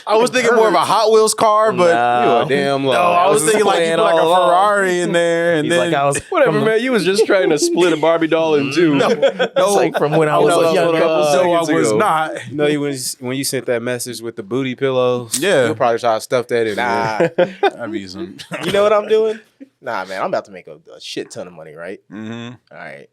[SPEAKER 2] I was thinking more of a Hot Wheels car, but
[SPEAKER 5] Nah.
[SPEAKER 4] You a damn
[SPEAKER 2] no,
[SPEAKER 4] lie.
[SPEAKER 2] I was
[SPEAKER 5] was
[SPEAKER 2] thinking like you
[SPEAKER 5] playing
[SPEAKER 2] put like a
[SPEAKER 5] all along.
[SPEAKER 2] Ferrari in there, and
[SPEAKER 5] He's
[SPEAKER 2] then
[SPEAKER 5] like, I was
[SPEAKER 3] Whatever, man. You was just trying to split a Barbie doll in two.
[SPEAKER 5] It's like from when I was
[SPEAKER 3] No,
[SPEAKER 5] a young
[SPEAKER 3] no,
[SPEAKER 5] couple.
[SPEAKER 3] no.
[SPEAKER 2] no, I
[SPEAKER 3] seconds
[SPEAKER 2] was
[SPEAKER 3] ago.
[SPEAKER 2] not.
[SPEAKER 4] You know, when you sent that message with the booty pillows,
[SPEAKER 2] Yeah.
[SPEAKER 4] you'll probably try to stuff that in there.
[SPEAKER 1] Nah,
[SPEAKER 2] That'd be some.
[SPEAKER 1] you know what I'm doing? Nah, man, I'm about to make a shit ton of money, right?
[SPEAKER 2] Mm-hmm.
[SPEAKER 1] All right.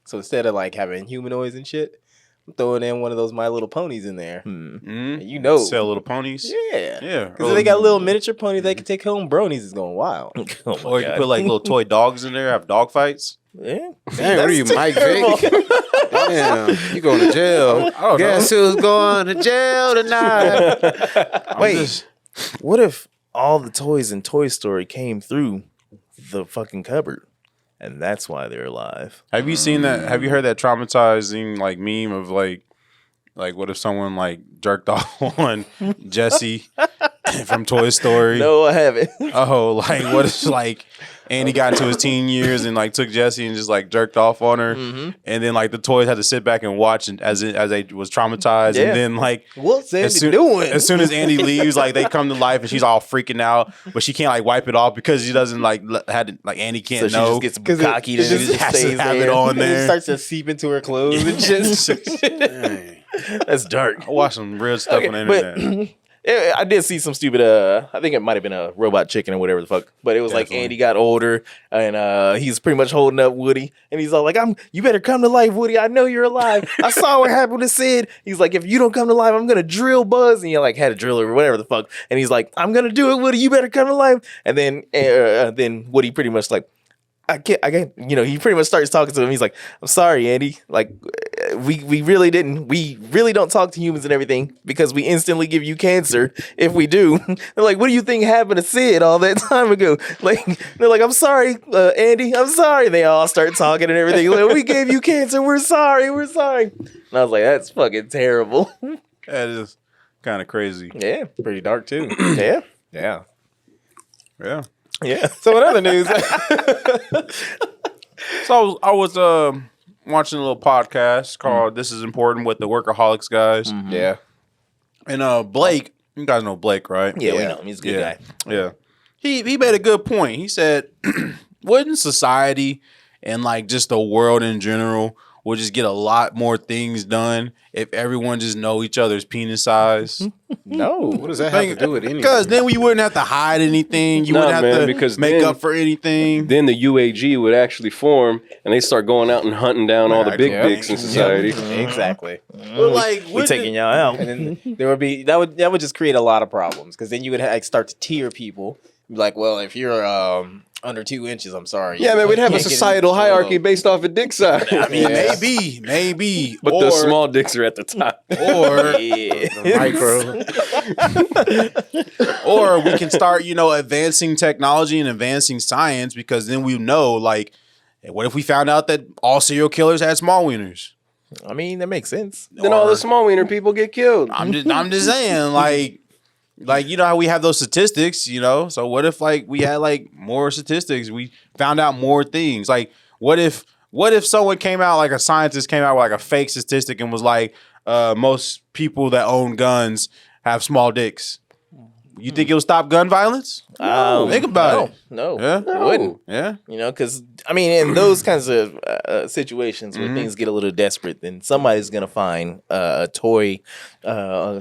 [SPEAKER 1] So instead of like having humanoids and shit, I'm throwing in one of those My Little Ponies in there.
[SPEAKER 2] Mm-hmm.
[SPEAKER 1] And you know,
[SPEAKER 2] Sell little ponies.
[SPEAKER 1] yeah,
[SPEAKER 2] Yeah.
[SPEAKER 1] because they got little miniature ponies they can take home. Bronies is going wild.
[SPEAKER 5] Oh my
[SPEAKER 2] Or you
[SPEAKER 5] God.
[SPEAKER 2] can put like little toy dogs in there, have dog fights.
[SPEAKER 5] Yeah.
[SPEAKER 4] Damn, what are you, Mike Vick? Damn, you going to jail.
[SPEAKER 2] don't
[SPEAKER 4] Guess who's going to jail tonight?
[SPEAKER 5] Wait, what if all the toys in Toy Story came through the fucking cupboard, and that's why they're alive?
[SPEAKER 2] Have you seen that? Have you heard that traumatizing like meme of like what if someone like jerked off on Jessie from Toy Story?
[SPEAKER 5] No, I haven't.
[SPEAKER 2] Oh, like what if like Andy got into his teen years and like took Jessie and just like jerked off on her, and then like the toys had to sit back and watch and as they was traumatized,
[SPEAKER 5] Yeah.
[SPEAKER 2] and then like
[SPEAKER 1] What's Andy
[SPEAKER 2] as soon,
[SPEAKER 1] doing?
[SPEAKER 2] as soon as Andy leaves, like they come to life and she's all freaking out, but she can't like wipe it off because she doesn't like Andy can't
[SPEAKER 5] So she
[SPEAKER 2] know.
[SPEAKER 5] just gets
[SPEAKER 1] 'Cause it-
[SPEAKER 5] cocky
[SPEAKER 1] it
[SPEAKER 5] and
[SPEAKER 1] just
[SPEAKER 5] it just
[SPEAKER 2] has to
[SPEAKER 5] stays
[SPEAKER 2] have it
[SPEAKER 5] there.
[SPEAKER 2] on
[SPEAKER 1] It
[SPEAKER 2] there.
[SPEAKER 1] starts to seep into her clothes and shit.
[SPEAKER 4] Dang.
[SPEAKER 5] That's dark.
[SPEAKER 2] I watch some real stuff on the
[SPEAKER 5] Okay,
[SPEAKER 2] internet.
[SPEAKER 5] I did see some stupid. I think it might have been a robot chicken or whatever the fuck. But it was like Andy got older, and he's pretty much holding up Woody, and he's all like, You better come to life, Woody. I know you're alive. I saw what happened to Sid. He's like, if you don't come to life, I'm gonna drill Buzz, and he like had a driller or whatever the fuck, and he's like, I'm gonna do it, Woody. You better come to life. And then Woody pretty much like. I can't, he pretty much starts talking to him. He's like, I'm sorry, Andy. Like, we really don't talk to humans and everything because we instantly give you cancer if we do. They're like, what do you think happened to Sid all that time ago? Like, they're like, I'm sorry, Andy, I'm sorry. They all start talking and everything. Like, we gave you cancer. We're sorry. And I was like, that's fucking terrible.
[SPEAKER 2] That is kind of crazy.
[SPEAKER 5] Yeah.
[SPEAKER 1] Pretty dark too.
[SPEAKER 5] Yeah.
[SPEAKER 1] Yeah.
[SPEAKER 2] Yeah.
[SPEAKER 5] Yeah.
[SPEAKER 1] So in other news,
[SPEAKER 2] So I was watching a little podcast called "This Is Important" with the Workaholics guys,
[SPEAKER 1] yeah,
[SPEAKER 2] and Blake. You guys know Blake, right?
[SPEAKER 5] Yeah, we know him. He's a good guy.
[SPEAKER 2] Yeah. He made a good point. He said, wouldn't society and like just the world in general would just get a lot more things done if everyone just know each other's penis size?
[SPEAKER 1] no.
[SPEAKER 4] What does that have to do with anything?
[SPEAKER 2] Because then we wouldn't have to hide anything. You wouldn't have to
[SPEAKER 3] because
[SPEAKER 2] make
[SPEAKER 3] then-
[SPEAKER 2] up for anything.
[SPEAKER 3] Then the UAG would actually form, and they start going out and hunting down all the big
[SPEAKER 1] Yeah.
[SPEAKER 3] dicks in society.
[SPEAKER 1] Exactly.
[SPEAKER 2] But like,
[SPEAKER 5] We taking y'all out.
[SPEAKER 1] And then there would be that would just create a lot of problems because then you would like start to tier people. Be like, well, if you're under 2 inches, I'm sorry.
[SPEAKER 3] Yeah, man, we'd have a
[SPEAKER 1] Can't get
[SPEAKER 3] societal
[SPEAKER 1] in-
[SPEAKER 3] hierarchy based off of dick size.
[SPEAKER 2] I mean,
[SPEAKER 1] Yeah.
[SPEAKER 2] maybe,
[SPEAKER 3] But
[SPEAKER 2] or,
[SPEAKER 3] the small dicks are at the top.
[SPEAKER 2] or
[SPEAKER 5] Yeah.
[SPEAKER 4] Micro.
[SPEAKER 2] or we can start, advancing technology and advancing science because then we know, like, hey, what if we found out that all serial killers had small wieners?
[SPEAKER 5] I mean, that makes sense.
[SPEAKER 3] Then all
[SPEAKER 2] Or-
[SPEAKER 3] the small wiener people get killed.
[SPEAKER 2] I'm just saying, like you know how we have those statistics, So what if like we had like more statistics? We found out more things. Like what if someone came out, like a scientist came out with like a fake statistic and was like, most people that own guns have small dicks. You think it'll stop gun violence? Think about it.
[SPEAKER 5] No,
[SPEAKER 2] Yeah?
[SPEAKER 5] it wouldn't.
[SPEAKER 2] Yeah.
[SPEAKER 5] Because I mean, in those kinds of situations where things get a little desperate, then somebody's gonna find a toy,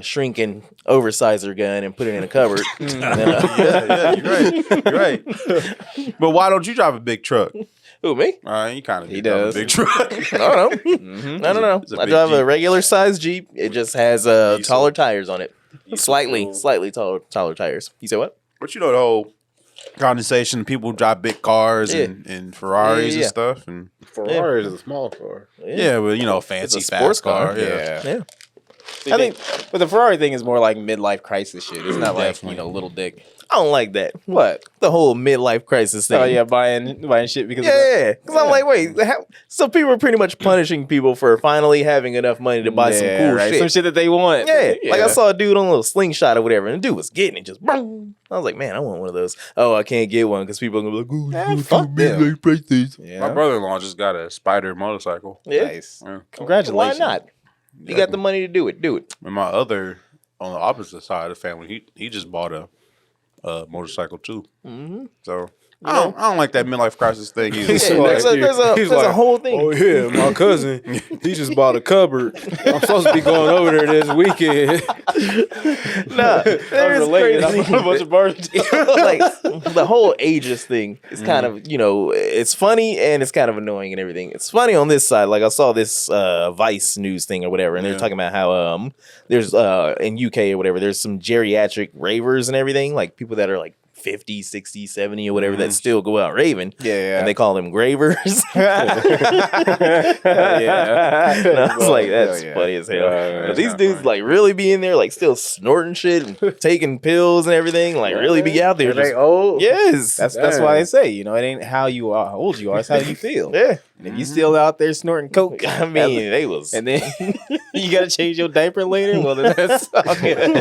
[SPEAKER 5] shrinking oversizer gun and put it in a cupboard. And then,
[SPEAKER 2] Yeah, you're right. But why don't you drive a big truck?
[SPEAKER 5] who, me?
[SPEAKER 2] All right, you kind of
[SPEAKER 1] He
[SPEAKER 2] drive
[SPEAKER 1] does.
[SPEAKER 2] a big truck.
[SPEAKER 5] No. No.
[SPEAKER 2] It's a
[SPEAKER 5] I
[SPEAKER 2] big
[SPEAKER 5] drive a
[SPEAKER 2] Jeep.
[SPEAKER 5] regular size Jeep. It just has taller tires on it. Slightly taller tires. You say what?
[SPEAKER 2] But the whole condensation, people drive big cars
[SPEAKER 5] Yeah.
[SPEAKER 2] and Ferraris
[SPEAKER 5] Yeah.
[SPEAKER 2] and stuff. And
[SPEAKER 4] Ferrari is a small car.
[SPEAKER 2] yeah, but fancy
[SPEAKER 5] It's a sports
[SPEAKER 2] fast car.
[SPEAKER 5] car.
[SPEAKER 2] Yeah.
[SPEAKER 5] Yeah.
[SPEAKER 1] I think, but the Ferrari thing is more like midlife crisis shit. It's not like
[SPEAKER 2] Definitely.
[SPEAKER 1] little dick.
[SPEAKER 5] I don't like that.
[SPEAKER 1] What?
[SPEAKER 5] The whole midlife crisis thing.
[SPEAKER 1] Oh yeah, buying shit because of that.
[SPEAKER 5] Yeah, because I'm like, wait, so people are pretty much punishing people for finally having enough money to buy some cool
[SPEAKER 1] right.
[SPEAKER 5] shit.
[SPEAKER 1] Some shit that they want.
[SPEAKER 5] Yeah. Like I saw a dude on a little slingshot or whatever, and the dude was getting it just. Boom. I was like, man, I want one of those. Oh, I can't get one because people are gonna be like, oh,
[SPEAKER 1] fuck them.
[SPEAKER 5] prices.
[SPEAKER 1] Yeah.
[SPEAKER 2] My brother-in-law just got a Spider motorcycle.
[SPEAKER 5] Yeah,
[SPEAKER 1] Nice.
[SPEAKER 2] Yeah.
[SPEAKER 1] Congratulations.
[SPEAKER 5] why not? You got the money to do it. Do it.
[SPEAKER 2] And my other, on the opposite side of the family, he just bought a motorcycle too. Mm-hmm. So I don't like that midlife crisis thing either.
[SPEAKER 5] Yeah, there's a whole thing.
[SPEAKER 4] Oh yeah, my cousin, he just bought a cupboard. I'm supposed to be going over there this weekend.
[SPEAKER 5] Nah, there is crazy.
[SPEAKER 1] I'm a bunch of bars.
[SPEAKER 5] Like the whole ages thing is kind of it's funny and it's kind of annoying and everything. It's funny on this side. Like I saw this Vice news thing or whatever, and they're talking about how there's in UK or whatever there's some geriatric ravers and everything, like people that are like 50, 60, 70 or whatever that still go out raving.
[SPEAKER 1] Yeah.
[SPEAKER 5] And they call them gravers.
[SPEAKER 1] yeah.
[SPEAKER 5] And I was like, that's
[SPEAKER 1] yeah.
[SPEAKER 5] funny as hell.
[SPEAKER 3] That's
[SPEAKER 5] But these
[SPEAKER 2] not
[SPEAKER 5] dudes
[SPEAKER 2] funny.
[SPEAKER 5] like really be in there, like still snorting shit and taking pills and everything, like really be out there.
[SPEAKER 1] Are they
[SPEAKER 5] Just,
[SPEAKER 1] old?
[SPEAKER 5] yes.
[SPEAKER 1] That's why they say, it ain't how you are, how old you are, it's how you feel.
[SPEAKER 5] yeah.
[SPEAKER 1] And if you still out there snorting coke,
[SPEAKER 5] I mean, they was.
[SPEAKER 1] and then you gotta change your diaper later, well then that's all good.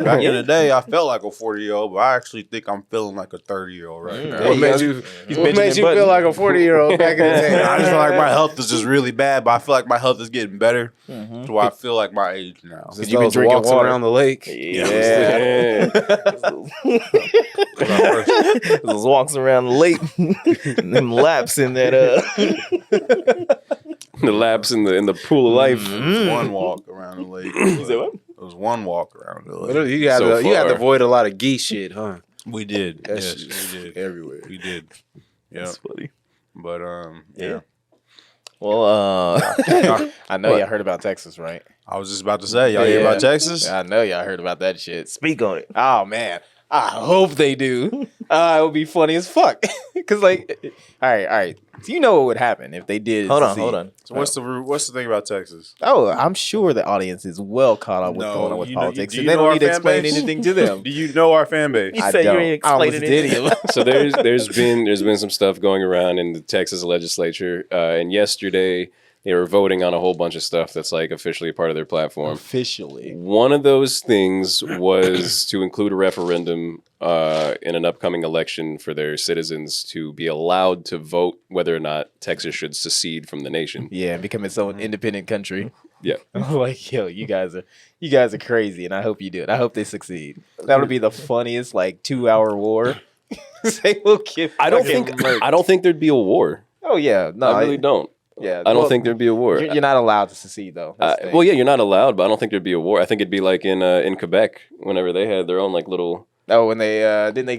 [SPEAKER 2] Back in the day, I felt like a 40-year-old, but I actually think I'm feeling like a 30-year-old right now.
[SPEAKER 4] What makes you,
[SPEAKER 1] He's
[SPEAKER 4] what
[SPEAKER 1] Benjamin
[SPEAKER 4] makes you
[SPEAKER 1] Button.
[SPEAKER 4] feel like a 40-year-old back in the day?
[SPEAKER 2] I just feel like my health is just really bad, but I feel like my health is getting better. So I feel like my age now.
[SPEAKER 4] Just
[SPEAKER 1] you been
[SPEAKER 4] those
[SPEAKER 1] drinking
[SPEAKER 4] walks
[SPEAKER 1] water?
[SPEAKER 4] around the lake.
[SPEAKER 5] Yeah. Those walks around the lake, and them laps in that.
[SPEAKER 3] The laps in the pool of life.
[SPEAKER 2] One walk around the lake.
[SPEAKER 5] You said what?
[SPEAKER 2] It was one walk around the
[SPEAKER 4] But
[SPEAKER 2] village.
[SPEAKER 4] you had
[SPEAKER 3] So
[SPEAKER 4] to you had to
[SPEAKER 3] far.
[SPEAKER 4] avoid a lot of geese shit, huh?
[SPEAKER 2] We did.
[SPEAKER 4] That
[SPEAKER 2] Yes,
[SPEAKER 4] shit's
[SPEAKER 2] we did.
[SPEAKER 4] everywhere.
[SPEAKER 2] We did. Yeah.
[SPEAKER 5] That's funny.
[SPEAKER 2] But yeah.
[SPEAKER 5] Well,
[SPEAKER 1] I know
[SPEAKER 5] What?
[SPEAKER 1] y'all heard about Texas, right?
[SPEAKER 2] I was just about to say, y'all hear about Texas?
[SPEAKER 1] I know y'all heard about that shit.
[SPEAKER 5] speak on it.
[SPEAKER 1] Oh man, I hope they do. It would be funny as fuck. Cause like, all right. So you know what would happen if they did?
[SPEAKER 5] Hold
[SPEAKER 1] succeed.
[SPEAKER 5] on.
[SPEAKER 2] So what's the thing about Texas?
[SPEAKER 1] Oh, I'm sure the audience is well caught up with
[SPEAKER 2] No,
[SPEAKER 1] going on with
[SPEAKER 2] you know-
[SPEAKER 1] politics,
[SPEAKER 2] do
[SPEAKER 1] and
[SPEAKER 2] you
[SPEAKER 1] they
[SPEAKER 2] know
[SPEAKER 1] don't
[SPEAKER 2] our
[SPEAKER 1] need to
[SPEAKER 2] fan
[SPEAKER 1] explain
[SPEAKER 2] base?
[SPEAKER 1] anything to them.
[SPEAKER 2] Do you know our fan base?
[SPEAKER 5] You
[SPEAKER 1] I
[SPEAKER 5] said you
[SPEAKER 1] don't.
[SPEAKER 5] ain't
[SPEAKER 1] I almost
[SPEAKER 5] explaining
[SPEAKER 1] did
[SPEAKER 5] it.
[SPEAKER 3] So there's been some stuff going around in the Texas legislature, and yesterday they were voting on a whole bunch of stuff that's like officially a part of their platform.
[SPEAKER 1] Officially,
[SPEAKER 3] One of those things was to include a referendum in an upcoming election for their citizens to be allowed to vote whether or not Texas should secede from the nation.
[SPEAKER 1] yeah, become its own independent country.
[SPEAKER 3] Yeah.
[SPEAKER 1] I'm like, yo, you guys are crazy, and I hope you do it. I hope they succeed. That'll be the funniest like 2-hour war. They will get.
[SPEAKER 3] I don't
[SPEAKER 1] fucking
[SPEAKER 3] think
[SPEAKER 1] murked.
[SPEAKER 3] there'd be a war.
[SPEAKER 1] Oh yeah, no,
[SPEAKER 3] I really don't.
[SPEAKER 1] Yeah,
[SPEAKER 3] I don't think there'd be a war.
[SPEAKER 1] You're not allowed to secede though. That's the thing.
[SPEAKER 3] Well, yeah, you're not allowed, but I don't think there'd be a war. I think it'd be like in Quebec whenever they had their own like little.
[SPEAKER 1] Oh, when they didn't they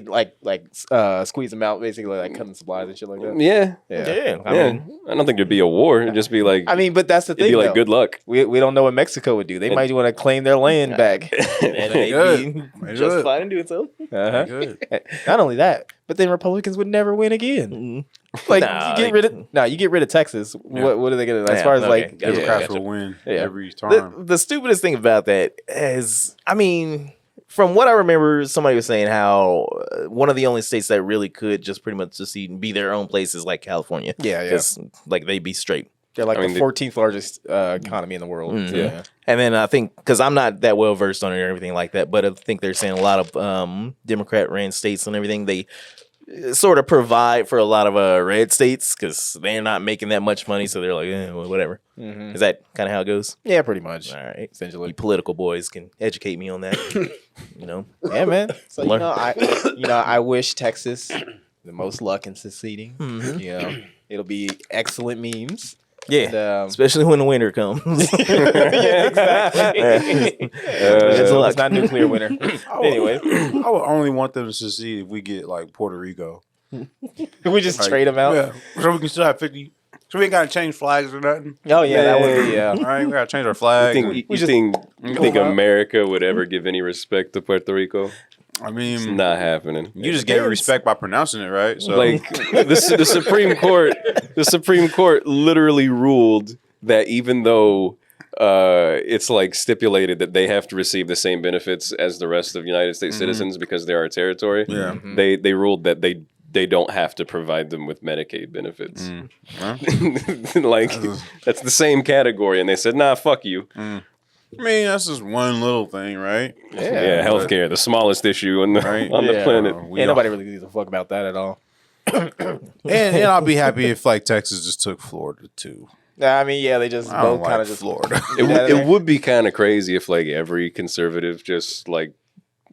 [SPEAKER 1] squeeze them out, basically like cutting supplies and shit like that.
[SPEAKER 3] Yeah,
[SPEAKER 5] Yeah, I
[SPEAKER 3] yeah.
[SPEAKER 5] mean,
[SPEAKER 3] I don't think there'd be a war. It'd just be like.
[SPEAKER 1] I mean, but that's the
[SPEAKER 3] it'd
[SPEAKER 1] thing.
[SPEAKER 3] be like
[SPEAKER 1] though.
[SPEAKER 3] good luck.
[SPEAKER 1] We don't know what Mexico would do. They might want to claim their land back.
[SPEAKER 5] and they'd
[SPEAKER 2] Good.
[SPEAKER 5] be
[SPEAKER 2] They
[SPEAKER 5] just
[SPEAKER 2] good.
[SPEAKER 5] fine in doing so.
[SPEAKER 1] Uh-huh.
[SPEAKER 2] Good.
[SPEAKER 1] Not only that, but then Republicans would never win again.
[SPEAKER 5] Mm-hmm.
[SPEAKER 1] Like
[SPEAKER 5] Nah,
[SPEAKER 1] you get rid of Texas.
[SPEAKER 2] Yeah.
[SPEAKER 1] What are they gonna? As
[SPEAKER 5] Yeah,
[SPEAKER 1] far as
[SPEAKER 5] okay,
[SPEAKER 1] like
[SPEAKER 5] gotcha.
[SPEAKER 2] Democrats
[SPEAKER 5] Gotcha.
[SPEAKER 2] will win
[SPEAKER 1] Yeah.
[SPEAKER 2] every time.
[SPEAKER 5] The stupidest thing about that is, I mean, from what I remember, somebody was saying how one of the only states that really could just pretty much secede and be their own place is like California.
[SPEAKER 1] yeah.
[SPEAKER 5] Because like they'd be straight.
[SPEAKER 1] They're like
[SPEAKER 3] I mean,
[SPEAKER 1] the 14th largest economy in the world.
[SPEAKER 5] Mhm.
[SPEAKER 1] Yeah.
[SPEAKER 5] And then I think, because I'm not that well versed on it or everything like that, but I think they're saying a lot of Democrat ran states and everything, they sort of provide for a lot of red states because they're not making that much money. So they're like, well, whatever.
[SPEAKER 1] Mhm.
[SPEAKER 5] Is that kind of how it goes?
[SPEAKER 1] Yeah, pretty much.
[SPEAKER 5] All right.
[SPEAKER 1] Essentially.
[SPEAKER 5] You political boys can educate me on that. You know?
[SPEAKER 1] Yeah, man. So
[SPEAKER 5] Learn.
[SPEAKER 1] I wish Texas the most luck in seceding.
[SPEAKER 5] Mhm.
[SPEAKER 1] You know, it'll be excellent memes.
[SPEAKER 5] Yeah.
[SPEAKER 1] And,
[SPEAKER 5] Especially when the winter comes.
[SPEAKER 1] yeah, exactly. It's not nuclear winter. Anyway,
[SPEAKER 2] I would only want them to succeed if we get like Puerto Rico.
[SPEAKER 1] we just trade them out.
[SPEAKER 2] Yeah. So we can still have 50. So we ain't got to change flags or nothing.
[SPEAKER 1] Oh yeah, that would be
[SPEAKER 2] All right, we got to change our
[SPEAKER 3] You
[SPEAKER 2] flag.
[SPEAKER 3] think, you think America would ever give any respect to Puerto Rico?
[SPEAKER 2] I
[SPEAKER 3] It's
[SPEAKER 2] mean,
[SPEAKER 3] not happening.
[SPEAKER 2] you just gave it respect by pronouncing it, right? So
[SPEAKER 3] Like the Supreme Court literally ruled that even though it's like stipulated that they have to receive the same benefits as the rest of United States citizens because they're our territory,
[SPEAKER 2] Yeah.
[SPEAKER 3] they ruled that they don't have to provide them with Medicaid benefits. Like that's the same category, and they said, "Nah, fuck you."
[SPEAKER 2] I mean, that's just one little thing, right?
[SPEAKER 3] Yeah, healthcare, the smallest issue on the
[SPEAKER 2] Right.
[SPEAKER 3] on the
[SPEAKER 1] Yeah.
[SPEAKER 3] planet.
[SPEAKER 1] Ain't nobody really gives a fuck about that at all.
[SPEAKER 2] And I'll be happy if like Texas just took Florida too.
[SPEAKER 1] Nah, I mean, yeah, they just
[SPEAKER 2] I don't
[SPEAKER 1] both kind
[SPEAKER 2] like
[SPEAKER 1] of just
[SPEAKER 2] Florida.
[SPEAKER 3] It would be kind of crazy if like every conservative just like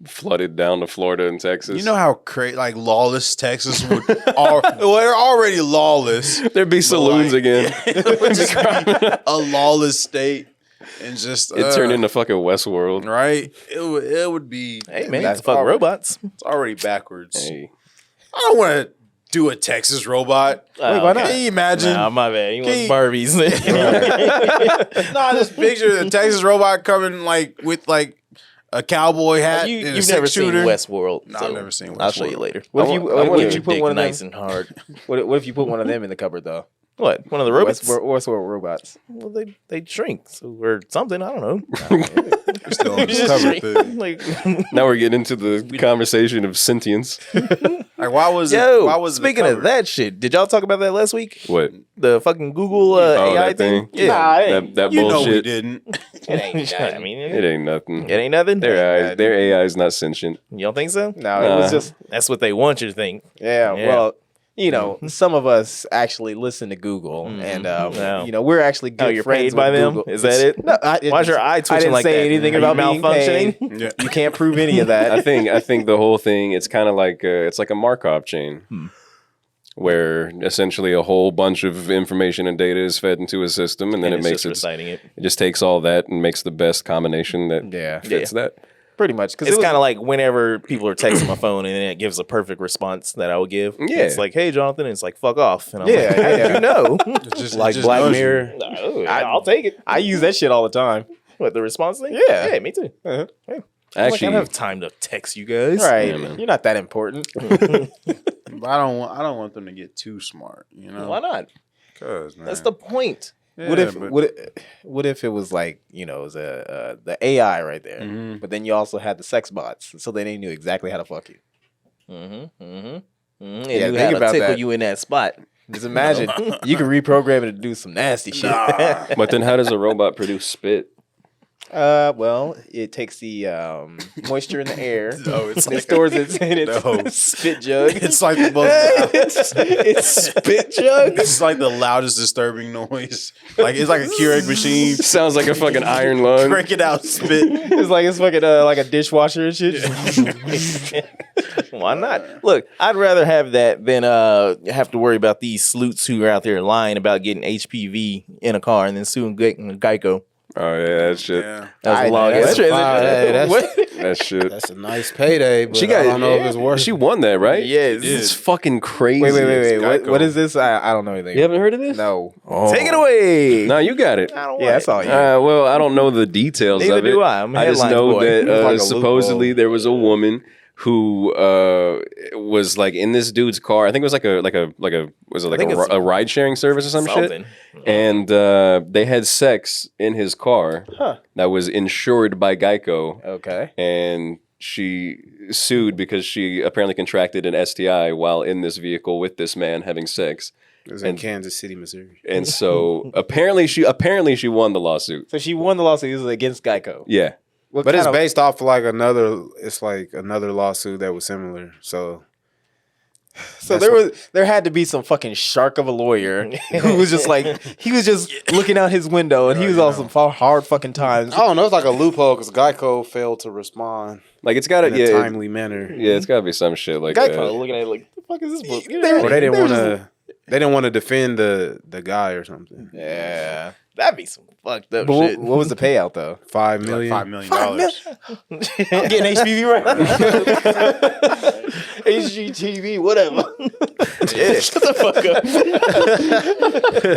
[SPEAKER 3] flooded down to Florida and Texas.
[SPEAKER 2] You know how like lawless Texas would. Well, they're already lawless.
[SPEAKER 3] there'd be saloons
[SPEAKER 2] like-
[SPEAKER 3] again.
[SPEAKER 2] It would just be a lawless state, and just
[SPEAKER 3] It turned into fucking Westworld.
[SPEAKER 2] right. It would be.
[SPEAKER 5] Hey, man,
[SPEAKER 1] That's
[SPEAKER 5] it's fuck
[SPEAKER 2] already-
[SPEAKER 5] robots.
[SPEAKER 2] It's already backwards.
[SPEAKER 3] Hey.
[SPEAKER 2] I don't want to do a Texas robot.
[SPEAKER 1] why not?
[SPEAKER 2] Can you imagine?
[SPEAKER 5] Nah, my bad. He
[SPEAKER 2] Can
[SPEAKER 5] wants
[SPEAKER 2] you-
[SPEAKER 5] Barbies.
[SPEAKER 2] Nah, just picture the Texas robot coming like with like a cowboy hat and a
[SPEAKER 5] You've never
[SPEAKER 2] six-shooter.
[SPEAKER 5] seen Westworld.
[SPEAKER 2] No,
[SPEAKER 5] so
[SPEAKER 2] I've never seen
[SPEAKER 5] I'll show
[SPEAKER 2] Westworld.
[SPEAKER 5] you later.
[SPEAKER 1] What if you put
[SPEAKER 5] Dick
[SPEAKER 1] one of them?
[SPEAKER 5] nice and hard.
[SPEAKER 1] What if you put one of them in the cupboard though?
[SPEAKER 5] What? One of the robots?
[SPEAKER 1] Westworld robots.
[SPEAKER 5] Well, they shrink, so or something. I don't know.
[SPEAKER 2] Still on this
[SPEAKER 5] Just
[SPEAKER 2] cover
[SPEAKER 5] shrink.
[SPEAKER 2] thing.
[SPEAKER 5] Like,
[SPEAKER 3] Now we're getting into the conversation of sentience.
[SPEAKER 2] Like, why was
[SPEAKER 5] yo.
[SPEAKER 2] it? Why was
[SPEAKER 5] Speaking of that shit, did y'all talk about that last week?
[SPEAKER 3] What?
[SPEAKER 5] The fucking Google
[SPEAKER 3] Oh,
[SPEAKER 5] AI
[SPEAKER 3] that thing?
[SPEAKER 5] Yeah,
[SPEAKER 3] That
[SPEAKER 2] You know we
[SPEAKER 3] bullshit.
[SPEAKER 2] didn't.
[SPEAKER 5] it ain't. I mean,
[SPEAKER 3] It ain't nothing.
[SPEAKER 5] it ain't nothing.
[SPEAKER 3] Their AI is not sentient.
[SPEAKER 5] You don't think so?
[SPEAKER 1] No, it was just
[SPEAKER 5] That's what they want you to think.
[SPEAKER 1] yeah.
[SPEAKER 5] Yeah.
[SPEAKER 1] Well, you know, some of us actually listen to Google, and
[SPEAKER 5] Wow.
[SPEAKER 1] you know, we're actually good
[SPEAKER 5] Oh, you're
[SPEAKER 1] friends
[SPEAKER 5] paid by
[SPEAKER 1] with
[SPEAKER 5] them?
[SPEAKER 1] Google.
[SPEAKER 5] Is that it?
[SPEAKER 1] No,
[SPEAKER 5] Why's your eye
[SPEAKER 1] I
[SPEAKER 5] twitching
[SPEAKER 1] didn't
[SPEAKER 5] like
[SPEAKER 1] say
[SPEAKER 5] that?
[SPEAKER 1] anything
[SPEAKER 5] Are you
[SPEAKER 1] about being
[SPEAKER 5] malfunctioning?
[SPEAKER 1] paid.
[SPEAKER 2] Yeah.
[SPEAKER 1] You can't prove any of that.
[SPEAKER 3] I think the whole thing. It's kind of like it's like a Markov chain. where essentially a whole bunch of information and data is fed into a system, and then
[SPEAKER 5] And
[SPEAKER 3] it
[SPEAKER 5] it's
[SPEAKER 3] makes
[SPEAKER 5] just reciting it.
[SPEAKER 3] it just takes all that and makes the best combination that
[SPEAKER 1] Yeah.
[SPEAKER 3] fits that.
[SPEAKER 1] Pretty much. Because
[SPEAKER 5] It's kind of like whenever people are texting my phone and then it gives a perfect response that I would give.
[SPEAKER 3] Yeah.
[SPEAKER 5] It's like, hey, Jonathan. And it's like, fuck off. And I'm
[SPEAKER 1] Yeah,
[SPEAKER 5] like, how
[SPEAKER 1] yeah.
[SPEAKER 5] do you know?
[SPEAKER 4] Like Black Mirror.
[SPEAKER 5] Oh, I'll take it.
[SPEAKER 1] I use that shit all the time.
[SPEAKER 5] What, the response thing?
[SPEAKER 1] Yeah.
[SPEAKER 5] Yeah, me too.
[SPEAKER 1] Uh-huh.
[SPEAKER 5] Hey. I'm like, I
[SPEAKER 3] Actually,
[SPEAKER 5] don't have time to text you guys.
[SPEAKER 1] Right.
[SPEAKER 3] Yeah, man.
[SPEAKER 1] You're not that important.
[SPEAKER 2] But I don't want them to get too smart. You know,
[SPEAKER 5] Why not?
[SPEAKER 2] Cause man,
[SPEAKER 5] That's the point.
[SPEAKER 2] yeah,
[SPEAKER 1] What if it was like, it was the AI right there,
[SPEAKER 2] Mhm.
[SPEAKER 1] but then you also had the sex bots, so then they knew exactly how to fuck you.
[SPEAKER 5] Mm-hmm. Mm-hmm. And
[SPEAKER 1] Yeah,
[SPEAKER 5] you
[SPEAKER 1] think
[SPEAKER 5] had to
[SPEAKER 1] about
[SPEAKER 5] tickle
[SPEAKER 1] that.
[SPEAKER 5] you in that spot.
[SPEAKER 1] Just imagine you can reprogram it to do some nasty shit.
[SPEAKER 3] but then how does a robot produce spit?
[SPEAKER 1] Well, it takes the moisture in the air.
[SPEAKER 2] No, it's
[SPEAKER 1] and it
[SPEAKER 2] like-
[SPEAKER 1] stores it in its
[SPEAKER 2] No.
[SPEAKER 1] spit jug.
[SPEAKER 2] It's like the most.
[SPEAKER 1] it's spit jug.
[SPEAKER 2] It's like the loudest disturbing noise. Like it's like a Keurig machine.
[SPEAKER 3] Sounds like a fucking iron lung.
[SPEAKER 2] Crank it out, spit.
[SPEAKER 1] It's fucking like a dishwasher and shit.
[SPEAKER 5] Why not? Look, I'd rather have that than have to worry about these sleuths who are out there lying about getting HPV in a car and then suing Geico.
[SPEAKER 3] Oh yeah, that shit.
[SPEAKER 2] Yeah.
[SPEAKER 5] That was a
[SPEAKER 1] Aight,
[SPEAKER 5] long
[SPEAKER 1] that's
[SPEAKER 5] ass
[SPEAKER 1] fine.
[SPEAKER 4] Hey, that's,
[SPEAKER 1] What?
[SPEAKER 3] That shit.
[SPEAKER 4] that's a nice payday, but
[SPEAKER 3] She got.
[SPEAKER 4] I don't know if it's worth
[SPEAKER 3] She won that, right?
[SPEAKER 5] Yes.
[SPEAKER 3] It's fucking crazy.
[SPEAKER 1] Wait. What
[SPEAKER 2] Geico.
[SPEAKER 1] is this? I don't know anything.
[SPEAKER 3] You haven't heard of this?
[SPEAKER 1] No.
[SPEAKER 3] Oh.
[SPEAKER 5] Take it away.
[SPEAKER 3] No, you got it.
[SPEAKER 5] I don't
[SPEAKER 1] Yeah, that's all you.
[SPEAKER 3] Well, I don't know the details
[SPEAKER 5] Neither
[SPEAKER 3] of it.
[SPEAKER 5] do I. I'm a
[SPEAKER 3] I just
[SPEAKER 5] headlines
[SPEAKER 3] know
[SPEAKER 5] boy.
[SPEAKER 3] that
[SPEAKER 4] It's like a
[SPEAKER 3] supposedly
[SPEAKER 4] loophole.
[SPEAKER 3] there was a woman who was like in this dude's car. I think it was like
[SPEAKER 5] think it's
[SPEAKER 3] a ride sharing service or some shit.
[SPEAKER 5] Something.
[SPEAKER 3] And they had sex in his car that was insured by Geico,
[SPEAKER 1] Okay.
[SPEAKER 3] and she sued because she apparently contracted an STI while in this vehicle with this man having sex.
[SPEAKER 4] It was in
[SPEAKER 3] And-
[SPEAKER 4] Kansas City, Missouri.
[SPEAKER 3] And so apparently she won the lawsuit.
[SPEAKER 1] So she won the lawsuit. This was against Geico.
[SPEAKER 3] Yeah.
[SPEAKER 1] What
[SPEAKER 4] But it's
[SPEAKER 1] kind of-
[SPEAKER 4] based off like another. It's like another lawsuit that was similar. So
[SPEAKER 1] So
[SPEAKER 4] that's
[SPEAKER 1] there had to be some fucking shark of a lawyer who was just he was just looking out his window and he was on some hard fucking times.
[SPEAKER 4] I don't know. It's like a loophole because Geico failed to respond
[SPEAKER 3] Like it's got
[SPEAKER 4] in
[SPEAKER 3] to
[SPEAKER 4] a
[SPEAKER 3] yeah,
[SPEAKER 4] timely manner.
[SPEAKER 3] yeah, it's got to be some shit like
[SPEAKER 1] Geico
[SPEAKER 3] that.
[SPEAKER 5] Looking at it like, the fuck is this book?
[SPEAKER 4] Or they didn't want to. They didn't want to defend the guy or something.
[SPEAKER 1] Yeah.
[SPEAKER 5] That'd be some fucked up
[SPEAKER 1] But
[SPEAKER 5] shit.
[SPEAKER 1] what was the payout though?
[SPEAKER 4] $5
[SPEAKER 2] Like
[SPEAKER 4] million.
[SPEAKER 2] $5 million.
[SPEAKER 1] I'm getting HPV right. HGTV, whatever.
[SPEAKER 5] Yeah, shut the fuck up.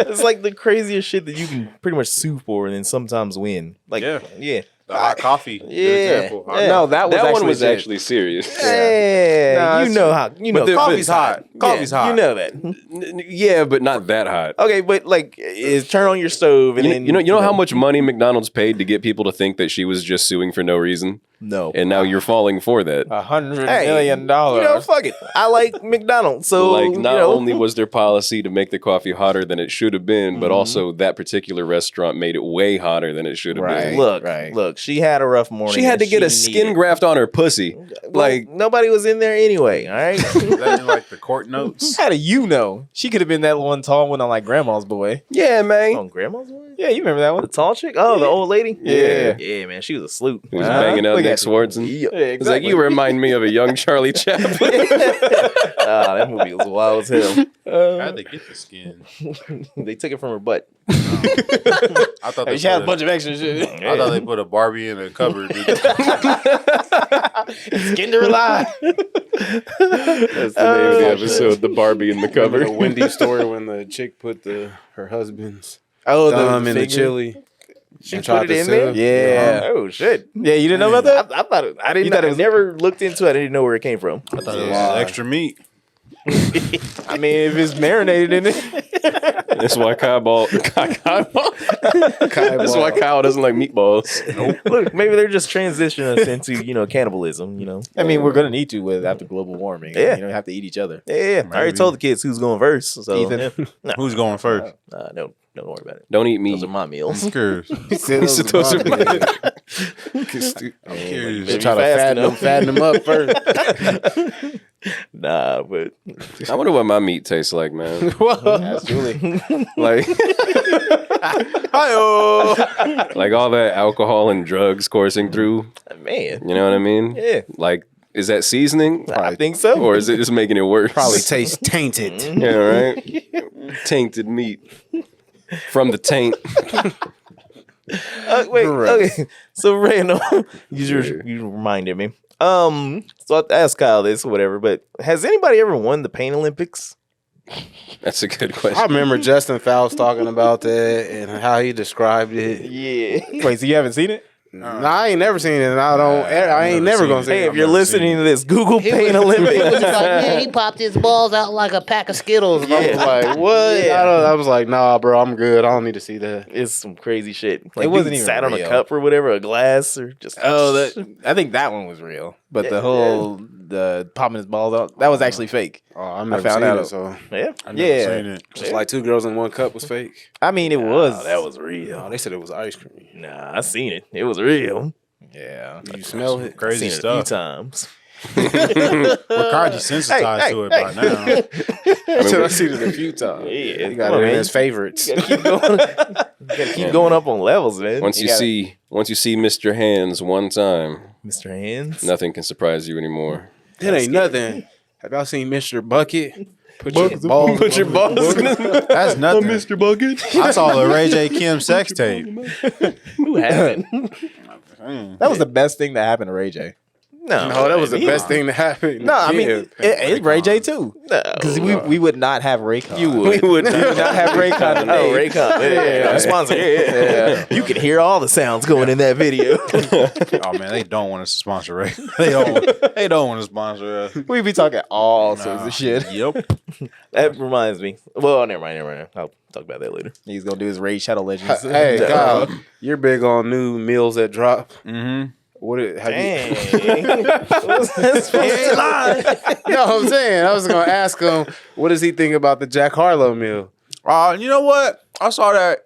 [SPEAKER 5] It's like the craziest shit that you can pretty much sue for and then sometimes win. Like,
[SPEAKER 2] Yeah.
[SPEAKER 5] yeah.
[SPEAKER 2] The hot coffee. good
[SPEAKER 5] Yeah.
[SPEAKER 2] example. Hot
[SPEAKER 5] Yeah.
[SPEAKER 1] No, that
[SPEAKER 3] That
[SPEAKER 1] was
[SPEAKER 3] one was serious.
[SPEAKER 5] Hey,
[SPEAKER 1] Nah,
[SPEAKER 5] you
[SPEAKER 1] it's-
[SPEAKER 5] know how you know
[SPEAKER 2] the-
[SPEAKER 5] coffee's
[SPEAKER 2] but-
[SPEAKER 5] hot.
[SPEAKER 2] coffee's
[SPEAKER 5] Yeah,
[SPEAKER 2] hot.
[SPEAKER 5] You know that.
[SPEAKER 3] Yeah, but not that hot.
[SPEAKER 5] Okay, but like, is turn on your stove and then
[SPEAKER 3] You know how much money McDonald's paid to get people to think that she was just suing for no reason,
[SPEAKER 5] No.
[SPEAKER 3] and now you're falling for that.
[SPEAKER 1] $100
[SPEAKER 5] Hey,
[SPEAKER 1] million.
[SPEAKER 5] You know, fuck it. I like McDonald's, so
[SPEAKER 3] Like
[SPEAKER 5] you
[SPEAKER 3] not
[SPEAKER 5] know,
[SPEAKER 3] only was their policy to make the coffee hotter than it should have been, but also that particular restaurant made it way hotter than it should have
[SPEAKER 1] Right.
[SPEAKER 3] been.
[SPEAKER 1] Right.
[SPEAKER 5] look. She had a rough morning.
[SPEAKER 3] She had to
[SPEAKER 5] and
[SPEAKER 3] get a
[SPEAKER 5] she
[SPEAKER 3] skin
[SPEAKER 5] needed-
[SPEAKER 3] graft on her pussy.
[SPEAKER 5] Well,
[SPEAKER 3] Like
[SPEAKER 5] nobody was in there anyway. All right.
[SPEAKER 2] Is that in like the court notes?
[SPEAKER 1] How do you know? She could have been that one tall one on like Grandma's Boy.
[SPEAKER 3] yeah, man.
[SPEAKER 5] On Grandma's one.
[SPEAKER 1] Yeah, you remember that
[SPEAKER 5] The
[SPEAKER 1] one?
[SPEAKER 5] tall chick? Oh, the old lady?
[SPEAKER 1] Yeah.
[SPEAKER 5] Yeah, man. She was a sloot.
[SPEAKER 3] He was banging out
[SPEAKER 1] Look
[SPEAKER 3] Nick
[SPEAKER 1] at you.
[SPEAKER 3] Swartzen.
[SPEAKER 5] Yeah.
[SPEAKER 3] It's like you remind me of a young Charlie Chaplin.
[SPEAKER 5] That movie was wild as hell.
[SPEAKER 2] How'd they get the skin?
[SPEAKER 5] They took it from her butt.
[SPEAKER 2] I thought they
[SPEAKER 1] She had a
[SPEAKER 2] put
[SPEAKER 1] bunch of extra shit.
[SPEAKER 2] I thought they put a Barbie in a cupboard.
[SPEAKER 1] Skinned her alive.
[SPEAKER 3] That's the name of the episode, The Barbie in the
[SPEAKER 4] Remember
[SPEAKER 3] Cupboard.
[SPEAKER 4] the Wendy story when the chick put her husband's
[SPEAKER 1] Oh,
[SPEAKER 4] thumb in the
[SPEAKER 1] finger?
[SPEAKER 4] chili.
[SPEAKER 5] She
[SPEAKER 4] and
[SPEAKER 5] put
[SPEAKER 4] tried
[SPEAKER 5] it
[SPEAKER 4] to
[SPEAKER 5] in
[SPEAKER 4] sue.
[SPEAKER 5] there?
[SPEAKER 1] Yeah.
[SPEAKER 5] Oh, shit.
[SPEAKER 1] Yeah, you didn't know about that?
[SPEAKER 5] I thought it, I didn't
[SPEAKER 1] You
[SPEAKER 5] know.
[SPEAKER 1] thought it
[SPEAKER 5] I
[SPEAKER 1] was-
[SPEAKER 5] never looked into it. I didn't know where it came from.
[SPEAKER 2] I thought it was
[SPEAKER 4] Yeah.
[SPEAKER 2] extra meat.
[SPEAKER 1] I mean, if it's marinated in it.
[SPEAKER 3] That's why That's why Kyle doesn't like meatballs.
[SPEAKER 5] Look, maybe they're just transitioning us into, cannibalism,
[SPEAKER 1] I mean, we're going to need to with after global warming.
[SPEAKER 5] Yeah.
[SPEAKER 1] You don't have to eat each other.
[SPEAKER 5] Yeah. I already told the kids who's going first. So,
[SPEAKER 1] Ethan.
[SPEAKER 5] yeah. No,
[SPEAKER 2] Who's going first?
[SPEAKER 5] no, don't worry about it.
[SPEAKER 3] Don't eat meat.
[SPEAKER 5] Those are my meals.
[SPEAKER 2] I'm curious.
[SPEAKER 1] He said
[SPEAKER 3] Those are
[SPEAKER 1] those are
[SPEAKER 3] mine.
[SPEAKER 2] I'm curious.
[SPEAKER 1] They try to fatten them up first.
[SPEAKER 5] Nah, but
[SPEAKER 3] I wonder what my meat tastes like, man.
[SPEAKER 1] That's Julie.
[SPEAKER 3] Like, like all that alcohol and drugs coursing through.
[SPEAKER 5] man,
[SPEAKER 3] You know what I mean?
[SPEAKER 5] yeah.
[SPEAKER 3] Like Is that seasoning?
[SPEAKER 5] I think so.
[SPEAKER 3] Or is it just making it worse?
[SPEAKER 4] Probably tastes tainted.
[SPEAKER 3] Yeah, right? Tainted meat. From the taint.
[SPEAKER 5] Wait,
[SPEAKER 4] Correct.
[SPEAKER 5] okay. So random. You reminded me. So I asked Kyle this or whatever, but has anybody ever won the Pain Olympics?
[SPEAKER 3] That's a good
[SPEAKER 4] I
[SPEAKER 3] question.
[SPEAKER 4] remember Justin Faust talking about that and how he described it.
[SPEAKER 5] Yeah.
[SPEAKER 1] Wait, so you haven't seen it?
[SPEAKER 4] Nah, I ain't never seen it, and I ain't never gonna see
[SPEAKER 5] Hey,
[SPEAKER 4] it.
[SPEAKER 5] if you're listening to this, Google Pain
[SPEAKER 6] He was
[SPEAKER 5] Olympics.
[SPEAKER 6] like, man, he popped his balls out like a pack of Skittles.
[SPEAKER 4] I was like, what?
[SPEAKER 5] Yeah.
[SPEAKER 4] I was like, nah, bro, I'm good. I don't need to see that.
[SPEAKER 5] It's some crazy shit. Like,
[SPEAKER 1] It wasn't
[SPEAKER 5] dude
[SPEAKER 1] even
[SPEAKER 5] sat on a
[SPEAKER 1] real.
[SPEAKER 5] cup or whatever, a glass or just.
[SPEAKER 1] I think that one was real, but the whole the popping his balls out that was actually fake.
[SPEAKER 4] Oh, I've never
[SPEAKER 1] found
[SPEAKER 4] seen
[SPEAKER 1] out.
[SPEAKER 4] it, so
[SPEAKER 5] Yeah.
[SPEAKER 2] I've never
[SPEAKER 1] Yeah.
[SPEAKER 2] seen it.
[SPEAKER 4] just like 2 girls in 1 cup was fake.
[SPEAKER 1] I mean, it was.
[SPEAKER 5] that was real.
[SPEAKER 4] Oh, they said it was ice cream.
[SPEAKER 5] Nah, I seen it. It was real.
[SPEAKER 1] Yeah.
[SPEAKER 4] You smell it?
[SPEAKER 2] Crazy
[SPEAKER 5] Seen it a few
[SPEAKER 2] stuff.
[SPEAKER 5] times.
[SPEAKER 2] We're kind of desensitized to it by now.
[SPEAKER 4] So I seen it a few times.
[SPEAKER 5] Yeah,
[SPEAKER 4] He got
[SPEAKER 5] come
[SPEAKER 4] it
[SPEAKER 5] on,
[SPEAKER 4] in
[SPEAKER 5] man.
[SPEAKER 4] his favorites.
[SPEAKER 5] You gotta keep going up on levels, man.
[SPEAKER 3] Once you see Mr. Hands one time,
[SPEAKER 5] Mr. Hands.
[SPEAKER 3] nothing can surprise you anymore.
[SPEAKER 4] That ain't nothing. Have y'all seen Mr. Bucket? Put your balls.
[SPEAKER 5] Put your balls in it.
[SPEAKER 2] That's nothing. Mr. Bucket. I saw the Ray J. Kim sex tape.
[SPEAKER 5] Who hasn't?
[SPEAKER 1] That was the best thing that happened to Ray J.
[SPEAKER 4] No, that was the best thing to happen.
[SPEAKER 1] No, I mean
[SPEAKER 4] Yeah.
[SPEAKER 1] it's Ray J too.
[SPEAKER 5] Because
[SPEAKER 1] Because we would not have Raycon.
[SPEAKER 5] You would.
[SPEAKER 1] We would not have Raycon today.
[SPEAKER 5] Oh, Raycon. Yeah. Sponsor. Yeah. You can hear all the sounds going in that video.
[SPEAKER 2] Oh man, they don't want us to sponsor Ray. They don't want to sponsor us.
[SPEAKER 1] We be talking all sorts of shit.
[SPEAKER 2] Yep.
[SPEAKER 5] That reminds me. Well, never mind. I'll talk about that later.
[SPEAKER 1] He's gonna do his Raid Shadow Legends.
[SPEAKER 4] Hey, Kyle, you're big on new meals that drop.
[SPEAKER 2] Mm-hmm.
[SPEAKER 4] What have you?
[SPEAKER 5] Dang. What's that supposed to lie?
[SPEAKER 4] No, I'm saying I was gonna ask him what does he think about the Jack Harlow meal.
[SPEAKER 2] You know what? I saw that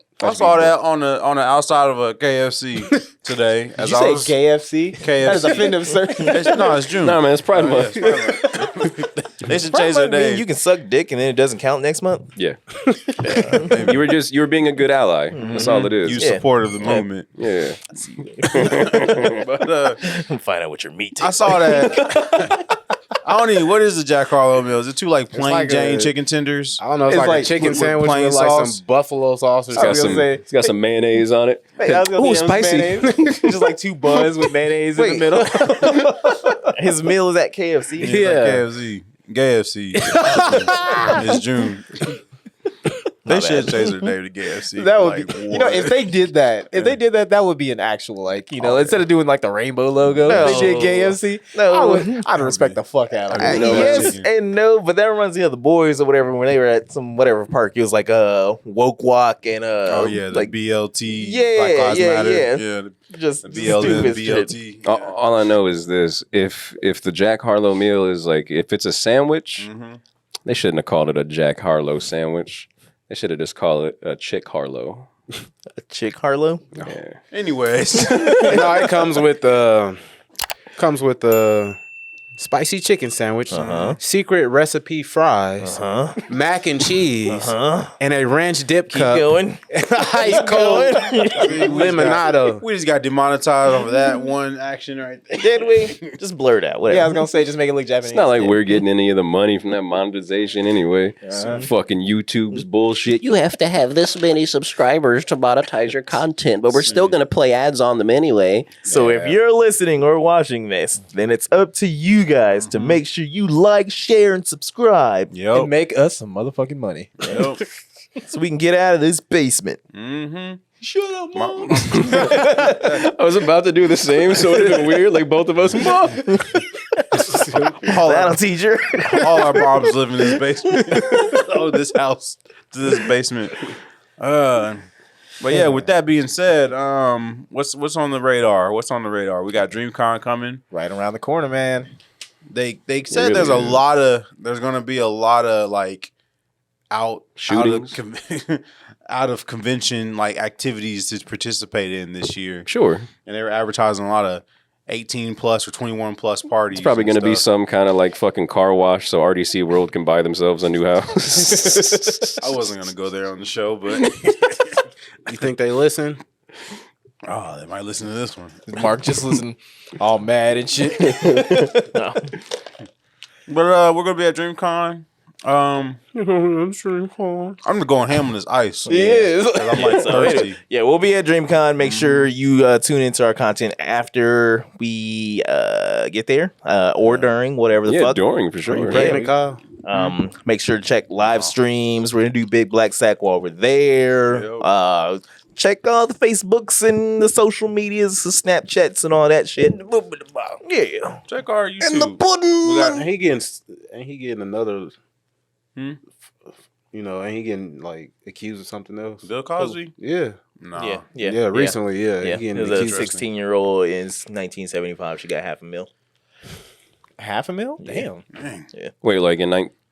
[SPEAKER 2] on the outside of a KFC today.
[SPEAKER 1] Did you say KFC? That is offensive, sir.
[SPEAKER 2] It's June.
[SPEAKER 3] No, man, it's Pride Month.
[SPEAKER 2] They should change their name.
[SPEAKER 5] You can suck dick and then it doesn't count next month.
[SPEAKER 3] Yeah. You were being a good ally. That's all it is.
[SPEAKER 2] You
[SPEAKER 5] Yeah.
[SPEAKER 2] supportive of the movement.
[SPEAKER 3] Yeah.
[SPEAKER 2] But
[SPEAKER 5] Find out what your meat
[SPEAKER 2] I
[SPEAKER 5] tastes
[SPEAKER 2] saw that. I don't even. What is the Jack Harlow meal? Is it two like plain
[SPEAKER 4] like
[SPEAKER 2] Jane
[SPEAKER 4] a-
[SPEAKER 2] chicken tenders?
[SPEAKER 4] I don't know. It's,
[SPEAKER 1] It's
[SPEAKER 4] like a
[SPEAKER 1] like
[SPEAKER 4] chicken
[SPEAKER 2] with
[SPEAKER 4] sandwich
[SPEAKER 2] plain
[SPEAKER 4] with like
[SPEAKER 2] sauce.
[SPEAKER 4] some buffalo sauce or
[SPEAKER 3] It's got
[SPEAKER 4] something.
[SPEAKER 3] it's got some mayonnaise on it.
[SPEAKER 1] I was gonna
[SPEAKER 3] Ooh,
[SPEAKER 1] say
[SPEAKER 3] spicy.
[SPEAKER 1] mayonnaise. Just like 2 buns with mayonnaise in the middle.
[SPEAKER 5] His meal is at KFC.
[SPEAKER 2] KFC. KFC. It's June. They should change their name to KFC.
[SPEAKER 1] That would
[SPEAKER 2] Like,
[SPEAKER 1] be, you know,
[SPEAKER 2] what?
[SPEAKER 1] if they did that, that would be an actual, like, you know, instead of doing like the rainbow logo,
[SPEAKER 5] No.
[SPEAKER 1] they did KFC.
[SPEAKER 5] No.
[SPEAKER 1] I'd respect the fuck out of
[SPEAKER 2] I
[SPEAKER 1] it.
[SPEAKER 2] mean,
[SPEAKER 5] Yes
[SPEAKER 2] chicken.
[SPEAKER 5] and no, but that reminds me of the boys or whatever when they were at some whatever park. It was like woke walk and
[SPEAKER 2] Oh yeah, the
[SPEAKER 5] like
[SPEAKER 2] BLT.
[SPEAKER 5] Yeah,
[SPEAKER 2] Black Lives
[SPEAKER 5] yeah,
[SPEAKER 2] Matter.
[SPEAKER 5] yeah. just
[SPEAKER 2] The BLT.
[SPEAKER 5] stupid shit.
[SPEAKER 2] BLT.
[SPEAKER 3] All I know is this: if the Jack Harlow meal is like, if it's a sandwich, they shouldn't have called it a Jack Harlow sandwich. They should have just called it a Chick Harlow.
[SPEAKER 5] A Chick Harlow.
[SPEAKER 3] Yeah.
[SPEAKER 2] Anyways,
[SPEAKER 4] No, it comes with spicy chicken sandwich, secret recipe fries, mac and cheese, and a ranch dip
[SPEAKER 5] Keep
[SPEAKER 4] cup,
[SPEAKER 5] going.
[SPEAKER 4] ice cold limonado.
[SPEAKER 2] we just got demonetized over that one action right there.
[SPEAKER 5] Did we? Just blur it out. Whatever.
[SPEAKER 1] Yeah, I was gonna say just make it look Japanese.
[SPEAKER 3] It's not like we're getting any of the money from that monetization anyway. Some fucking YouTube's bullshit.
[SPEAKER 6] You have to have this many subscribers to monetize your content, but we're still going to play ads on them anyway.
[SPEAKER 5] So if you're listening or watching this, then it's up to you guys to make sure you like, share, and subscribe
[SPEAKER 1] and
[SPEAKER 2] Yep.
[SPEAKER 1] make us some motherfucking money.
[SPEAKER 2] Yep.
[SPEAKER 5] so we can get out of this basement.
[SPEAKER 1] Shut up, mom.
[SPEAKER 3] I was about to do the same, so it would have been weird. Like both of us. Mom.
[SPEAKER 5] That'll teach her.
[SPEAKER 2] All our moms live in this basement. This house to this basement. But yeah, with that being said, what's on the radar? What's on the radar? We got DreamCon coming.
[SPEAKER 1] Right around the corner, man.
[SPEAKER 2] They said
[SPEAKER 3] really
[SPEAKER 2] there's gonna be a lot of like
[SPEAKER 3] Shootings?
[SPEAKER 2] out of convention like activities to participate in this year.
[SPEAKER 3] Sure.
[SPEAKER 2] And they were advertising a lot of 18 plus or 21 plus parties.
[SPEAKER 3] It's probably
[SPEAKER 2] and
[SPEAKER 3] going to be
[SPEAKER 2] stuff.
[SPEAKER 3] some kind of like fucking car wash so RDC World can buy themselves a new house.
[SPEAKER 2] I wasn't gonna go there on the show, but
[SPEAKER 4] You think they listen?
[SPEAKER 2] Oh, they might listen to this one.
[SPEAKER 1] Mark just listen all mad and shit.
[SPEAKER 2] But we're gonna be at DreamCon. I'm going ham on this ice.
[SPEAKER 1] He is.
[SPEAKER 2] 'Cause I'm like thirsty.
[SPEAKER 5] Yeah, we'll be at DreamCon. Make sure you tune into our content after we get there or during, whatever the
[SPEAKER 3] Yeah,
[SPEAKER 5] fuck.
[SPEAKER 3] during for sure.
[SPEAKER 4] Pregnant, Kyle?
[SPEAKER 5] Make sure to check live streams. We're gonna do Big Black Sack while we're there.
[SPEAKER 2] Yep.
[SPEAKER 5] Check all the Facebooks and the social medias, the Snapchats and all that shit. Yeah.
[SPEAKER 2] Check our YouTube.
[SPEAKER 5] And the pudding.
[SPEAKER 4] Ain't he getting another?
[SPEAKER 2] Hmm?
[SPEAKER 4] You know, ain't he getting like accused of something else?
[SPEAKER 2] Bill Cosby?
[SPEAKER 4] Yeah,
[SPEAKER 2] No.
[SPEAKER 4] yeah. Recently, yeah.
[SPEAKER 5] Yeah,
[SPEAKER 4] He getting
[SPEAKER 5] there's a
[SPEAKER 4] accused.
[SPEAKER 5] 16-year-old in 1975. She got $500,000.
[SPEAKER 1] $500,000? Damn.
[SPEAKER 3] Wait, like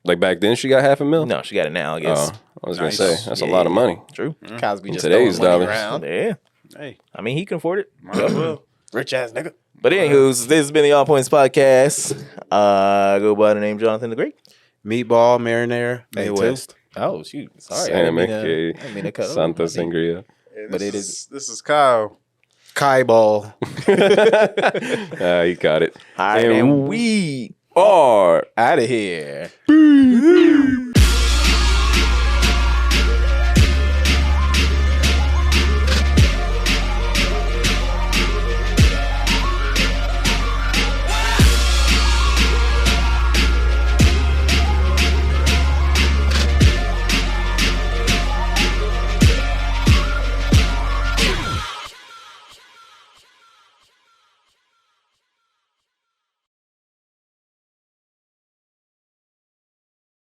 [SPEAKER 3] like back then she got $500,000?
[SPEAKER 5] No, she got it now, I guess.
[SPEAKER 3] Oh, I was
[SPEAKER 2] Nice.
[SPEAKER 3] gonna say that's a
[SPEAKER 5] Yeah,
[SPEAKER 3] lot of money.
[SPEAKER 5] True.
[SPEAKER 1] Cosby
[SPEAKER 3] In
[SPEAKER 1] just
[SPEAKER 3] today's
[SPEAKER 1] throwing money
[SPEAKER 3] dollars.
[SPEAKER 1] around.
[SPEAKER 5] Yeah.
[SPEAKER 2] Hey,
[SPEAKER 5] I mean, he can afford it.
[SPEAKER 2] might as well.
[SPEAKER 1] Rich ass nigga.
[SPEAKER 5] But anywho's, this has been the All Points Podcast. Go by the name Jonathan the Great.
[SPEAKER 4] Meatball marinara.
[SPEAKER 1] Me
[SPEAKER 4] May
[SPEAKER 1] too.
[SPEAKER 4] West.
[SPEAKER 1] Oh shoot. Sorry.
[SPEAKER 3] Sam
[SPEAKER 1] I didn't
[SPEAKER 3] McKay,
[SPEAKER 1] mean to cut
[SPEAKER 3] Santa
[SPEAKER 1] over.
[SPEAKER 3] Sangria.
[SPEAKER 1] But it is-
[SPEAKER 2] This is Kyle.
[SPEAKER 4] Kai ball.
[SPEAKER 3] You got it.
[SPEAKER 5] All right,
[SPEAKER 3] And
[SPEAKER 5] and we
[SPEAKER 3] are
[SPEAKER 1] Out of here.
[SPEAKER 3] peace.